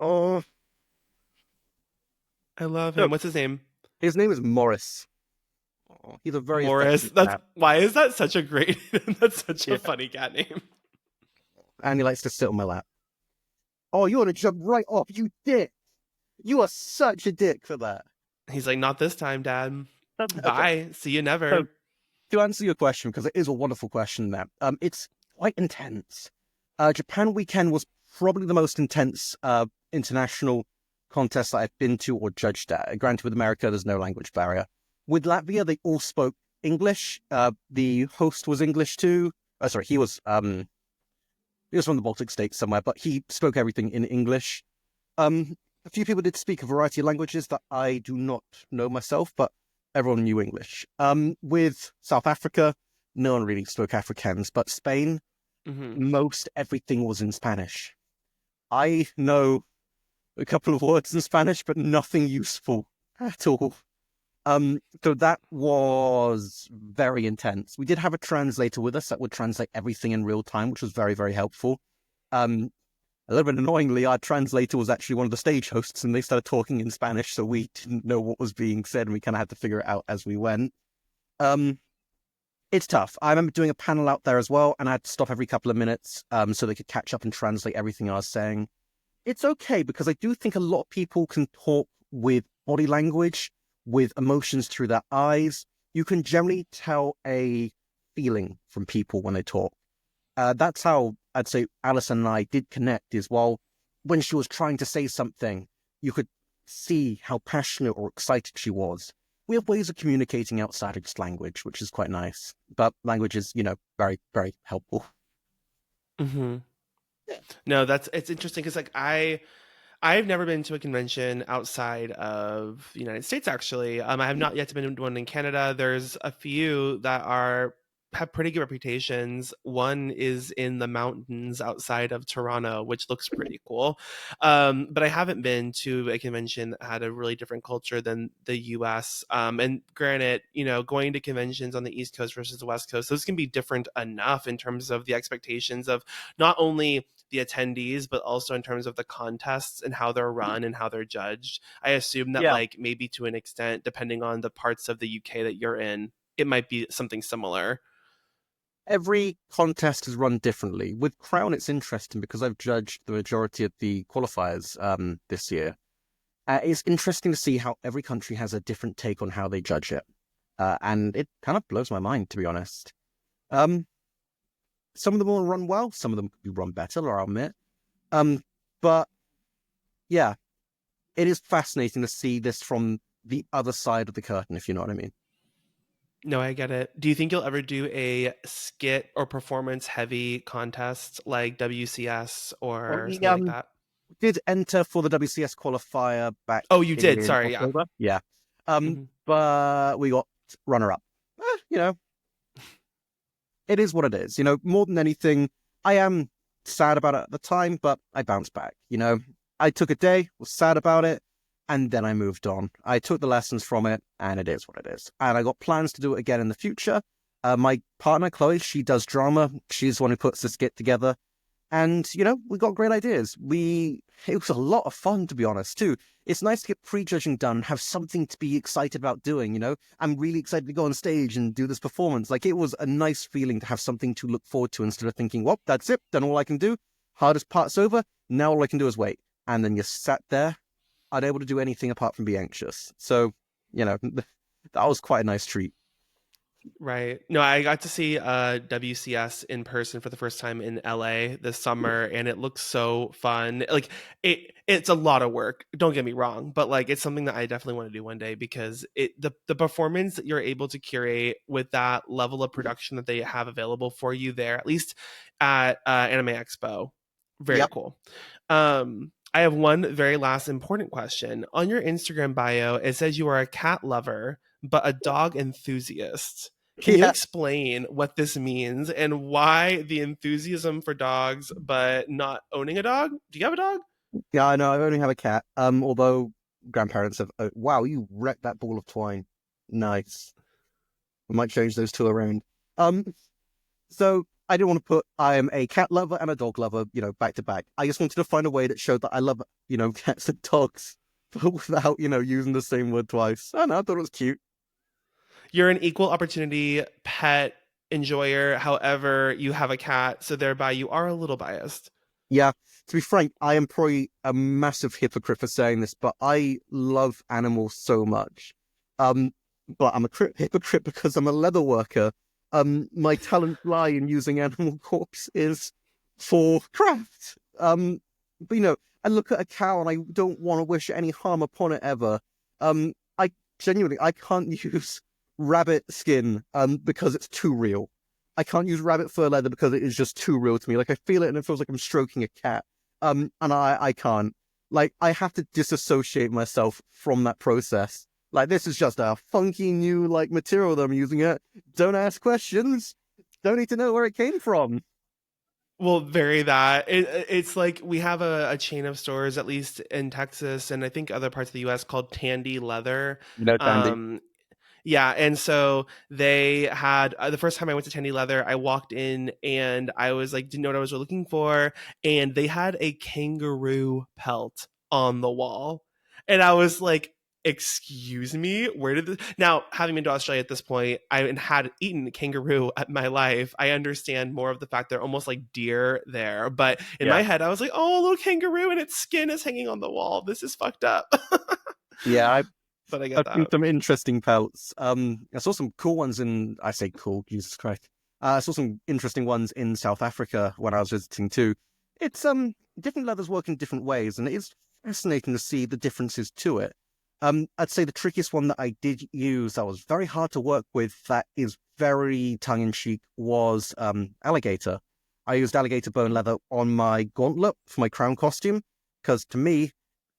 Oh, I love so him. What's his name? his name is Morris. Oh, he's a very Morris. affectionate That's cat, why is that such a great that's such Yeah. a funny cat name. and he likes to sit on my lap. Oh, you want to jump right off, you dick! You are such a dick for that. He's like, not this time, Dad. Okay. Bye. See you never. So, to answer your question, because it is a wonderful question, there, it's quite intense. Japan Weekend was probably the most intense international contest that I've been to or judged at. Granted, with America, there's no language barrier. With Latvia, they all spoke English. The host was English too. Sorry, he was from the Baltic states somewhere, but he spoke everything in English. A few people did speak a variety of languages that I do not know myself, but everyone knew English. With South Africa, no one really spoke Afrikaans, but Spain, most everything was in Spanish. I know a couple of words in Spanish, but nothing useful at all. So that was very intense. We did have a translator with us that would translate everything in real time, which was very, very helpful. A little bit annoyingly, our translator was actually one of the stage hosts, and they started talking in Spanish, so we didn't know what was being said, and we kind of had to figure it out as we went. It's tough. I remember doing a panel out there as well, and I had to stop every couple of minutes so they could catch up and translate everything I was saying. It's okay, because I do think a lot of people can talk with body language, with emotions through their eyes. You can generally tell a feeling from people when they talk. That's how I'd say Alison and I did connect, is while when she was trying to say something, you could see how passionate or excited she was. We have ways of communicating outside of just language, which is quite nice. But language is, very, very helpful. Mm-hmm. Yeah. No, it's interesting because like I've never been to a convention outside of the United States. Actually, I have not yet been to one in Canada. There's a few that have pretty good reputations. One is in the mountains outside of Toronto, which looks pretty cool. But I haven't been to a convention that had a really different culture than the US. And granted, going to conventions on the East Coast versus the West Coast, those can be different enough in terms of the expectations of not only the attendees, but also in terms of the contests and how they're run and how they're judged. I assume that like maybe to an extent, depending on the parts of the UK that you're in, it might be something similar. Every contest is run differently. With Crown, it's interesting because I've judged the majority of the qualifiers this year. It's interesting to see how every country has a different take on how they judge it. And it kind of blows my mind, to be honest. Some of them will run well, some of them could be run better, I'll admit. But yeah, it is fascinating to see this from the other side of the curtain, if you know what I mean. No, I get it. Do you think you'll ever do a skit or performance heavy contest like WCS or We something like that? did enter for the WCS qualifier back Oh, you did. in Sorry. October. Yeah. Mhm. But we got runner-up. It is what it is. More than anything, I am sad about it at the time, but I bounced back. I took a day, was sad about it, and then I moved on. I took the lessons from it, and it is what it is. And I got plans to do it again in the future. My partner, Chloe, she does drama. She's the one who puts the skit together. And, we got great ideas. It was a lot of fun, to be honest, too. It's nice to get pre-judging done and have something to be excited about doing. I'm really excited to go on stage and do this performance. Like, it was a nice feeling to have something to look forward to instead of thinking, well, that's it, done all I can do. Hardest part's over. Now all I can do is wait. And then you sat there, unable to do anything apart from be anxious. So, that was quite a nice treat. Right. No, I got to see WCS in person for the first time in LA this summer, and it looks so fun. Like it's a lot of work. Don't get me wrong, but like it's something that I definitely want to do one day because the performance that you're able to curate with that level of production that they have available for you there, at least at Anime Expo, very Yep. cool. I have one very last important question. On your Instagram bio, it says you are a cat lover, but a dog enthusiast. Can you Yeah. explain what this means and why the enthusiasm for dogs, but not owning a dog? Do you have a dog? Yeah, I know. I only have a cat. Although grandparents have. Wow, you wrecked that ball of twine. Nice. I might change those two around. Um, so I didn't want to put I am a cat lover and a dog lover, back to back. I just wanted to find a way that showed that I love, cats and dogs, but without, using the same word twice. I don't know. I thought it was cute. You're an equal opportunity pet enjoyer. However, you have a cat, so thereby you are a little biased. Yeah, to be frank, I am probably a massive hypocrite for saying this, but I love animals so much. Um, but I'm a hypocrite because I'm a leather worker. My talent lie in using animal corpses for craft. But I look at a cow and I don't want to wish any harm upon it ever. I genuinely I can't use rabbit skin because it's too real. I can't use rabbit fur leather because it is just too real to me. Like I feel it and it feels like I'm stroking a cat. And I can't. Like I have to disassociate myself from that process. Like this is just a funky new like material that I'm using it. Don't ask questions. Don't need to know where it came from. Well, very that. It's like we have a chain of stores, at least in Texas and I think other parts of the US, called Tandy Leather. Dandy. Um, Yeah, and so they had the first time I went to Tandy Leather, I walked in and I was like, didn't know what I was looking for, and they had a kangaroo pelt on the wall, and I was like, "Excuse me, where did this?" Now, having been to Australia at this point, I had eaten kangaroo at my life. I understand more of the fact they're almost like deer there, but in Yeah. my head, I was like, "Oh, a little kangaroo, and its skin is hanging on the wall. This is fucked up." Yeah, But I get I've seen that. some interesting pelts. I saw some cool ones I say cool, Jesus Christ. I saw some interesting ones in South Africa when I was visiting too. It's different leathers work in different ways, and it is fascinating to see the differences to it. I'd say the trickiest one that I did use that was very hard to work with, that is very tongue in cheek, was alligator. I used alligator bone leather on my gauntlet for my crown costume, because to me,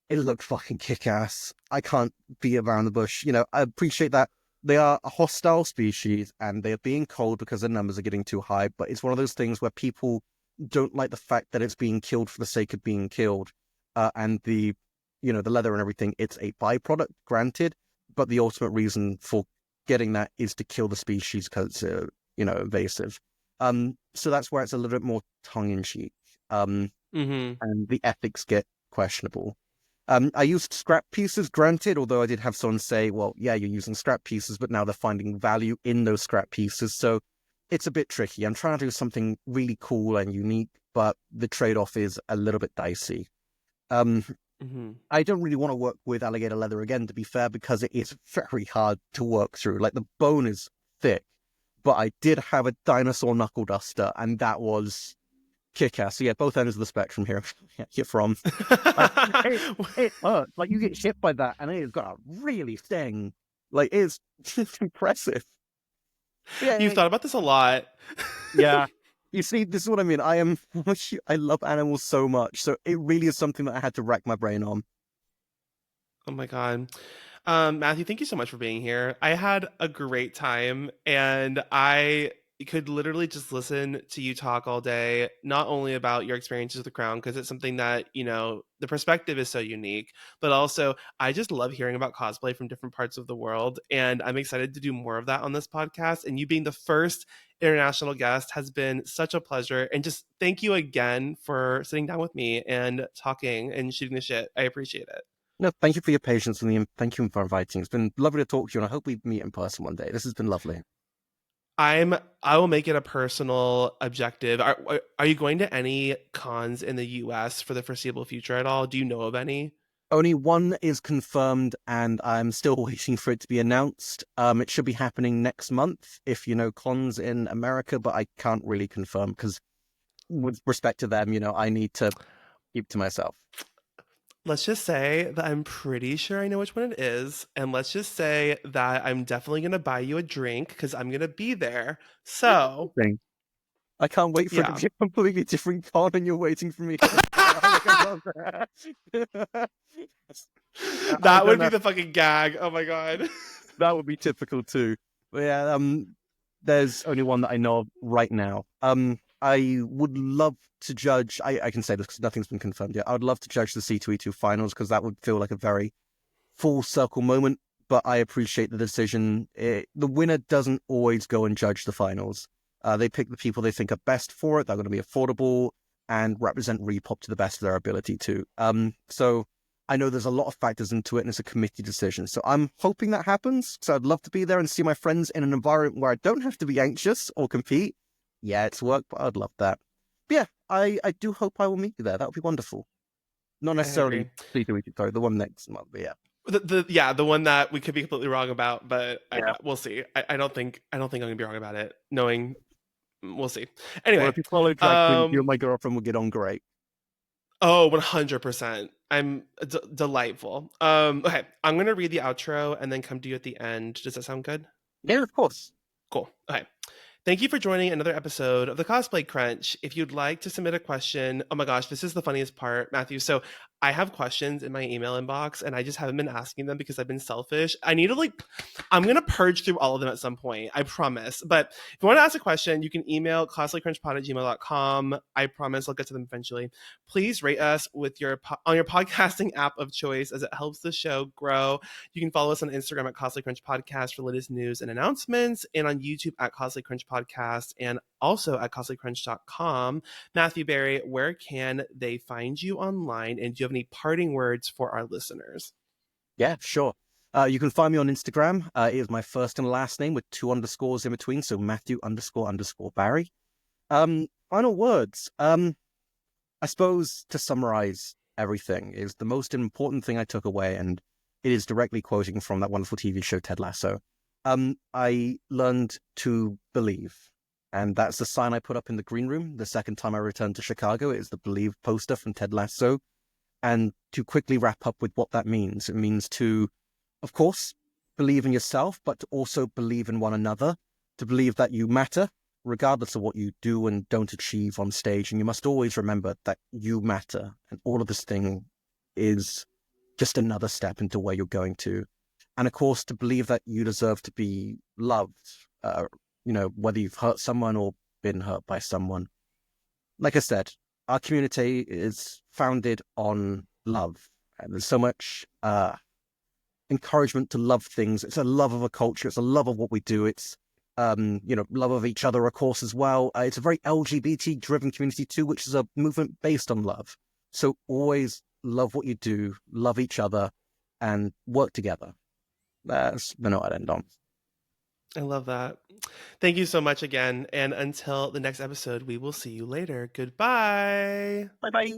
it looked fucking kick-ass. I can't be around the bush. I appreciate that they are a hostile species and they're being culled because their numbers are getting too high, but it's one of those things where people don't like the fact that it's being killed for the sake of being killed. And the leather and everything, it's a byproduct, granted, but the ultimate reason for getting that is to kill the species because it's, invasive. So that's where it's a little bit more tongue-in-cheek. Mm-hmm. And the ethics get questionable. I used scrap pieces, granted, although I did have someone say, well, yeah, you're using scrap pieces, but now they're finding value in those scrap pieces. So it's a bit tricky. I'm trying to do something really cool and unique, but the trade-off is a little bit dicey. Mm-hmm. I don't really want to work with alligator leather again, to be fair, because it is very hard to work through. Like the bone is thick, but I did have a dinosaur knuckle duster, and that was kick-ass. So yeah, both ends of the spectrum here. You're from. Like it hurts. Like you get hit by that, and it's got a really sting. Like it's impressive. You've Yeah, thought about this a lot. yeah. You see, this is what I mean. I love animals so much, so it really is something that I had to rack my brain on. Oh my God. Matthew, thank you so much for being here. I had a great time and I could literally just listen to you talk all day, not only about your experiences with the crown, because it's something that, the perspective is so unique, but also I just love hearing about cosplay from different parts of the world. And I'm excited to do more of that on this podcast. And you being the first international guest has been such a pleasure. And just thank you again for sitting down with me and talking and shooting the shit. I appreciate it. No, thank you for your patience and thank you for inviting. It's been lovely to talk to you, and I hope we meet in person one day. This has been lovely. I will make it a personal objective. Are you going to any cons in the US for the foreseeable future at all? Do you know of any? Only one is confirmed, and I'm still waiting for it to be announced. It should be happening next month, if you know cons in America, but I can't really confirm because, with respect to them, I need to keep to myself. Let's just say that I'm pretty sure I know which one it is. And let's just say that I'm definitely going to buy you a drink because I'm going to be there. So, I can't wait for it to be a completely different con and you're waiting for me. That would be the fucking gag. Oh my God. That would be typical too. But yeah, there's only one that I know of right now. I would love to judge, I can say this because nothing's been confirmed yet. I would love to judge the C2E2 finals because that would feel like a very full circle moment, but I appreciate the decision. The winner doesn't always go and judge the finals. They pick the people they think are best for it. They're going to be affordable and represent Repop to the best of their ability to. So I know there's a lot of factors into it and it's a committee decision. So I'm hoping that happens. So I'd love to be there and see my friends in an environment where I don't have to be anxious or compete. Yeah, it's work, but I'd love that. But yeah, I do hope I will meet you there. That would be wonderful. Not necessarily sorry, the one next month, but yeah. The one that we could be completely wrong about, but we'll see. I don't think I'm gonna be wrong about it. We'll see. Anyway, well, if you follow drag queen, you and my girlfriend will get on great. Oh, 100%. I'm delightful. Okay, I'm gonna read the outro and then come to you at the end. Does that sound good? Yeah, of course. Cool. Okay. Thank you for joining another episode of the Cosplay Crunch. If you'd like to submit a question, oh my gosh, this is the funniest part, Matthew. So I have questions in my email inbox and I just haven't been asking them because I've been selfish. I'm going to purge through all of them at some point, I promise. But if you want to ask a question, you can email cosplaycrunchpod@gmail.com. I promise I'll get to them eventually. Please rate us with on your podcasting app of choice as it helps the show grow. You can follow us on Instagram at Cosplay Crunch Podcast for latest news and announcements, and on YouTube at Cosplay Crunch Podcast, and also at cosplaycrunch.com. Matthew Barry, where can they find you online? And do you have any parting words for our listeners? Yeah, sure. You can find me on Instagram. It is my first and last name with 2 underscores in between. So Matthew__Barry. Final words. I suppose to summarize everything is the most important thing I took away. And it is directly quoting from that wonderful TV show, Ted Lasso. I learned to believe. And that's the sign I put up in the green room the second time I returned to Chicago. It is the Believe poster from Ted Lasso. And to quickly wrap up with what that means, it means to, of course, believe in yourself, but to also believe in one another, to believe that you matter, regardless of what you do and don't achieve on stage. And you must always remember that you matter. And all of this thing is just another step into where you're going to. And of course, to believe that you deserve to be loved, whether you've hurt someone or been hurt by someone. Like I said, our community is founded on love. And there's so much encouragement to love things. It's a love of a culture. It's a love of what we do. It's, love of each other, of course, as well. It's a very LGBT-driven community too, which is a movement based on love. So always love what you do, love each other, and work together. That's the note I'd end on. I love that. Thank you so much again. And until the next episode, we will see you later. Goodbye. Bye-bye.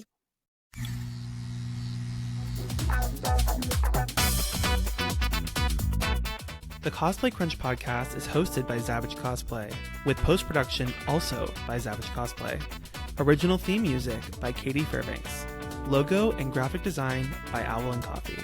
The Cosplay Crunch podcast is hosted by Zavage Cosplay, with post-production also by Zavage Cosplay. Original theme music by Katie Fairbanks. Logo and graphic design by Owl and Coffee.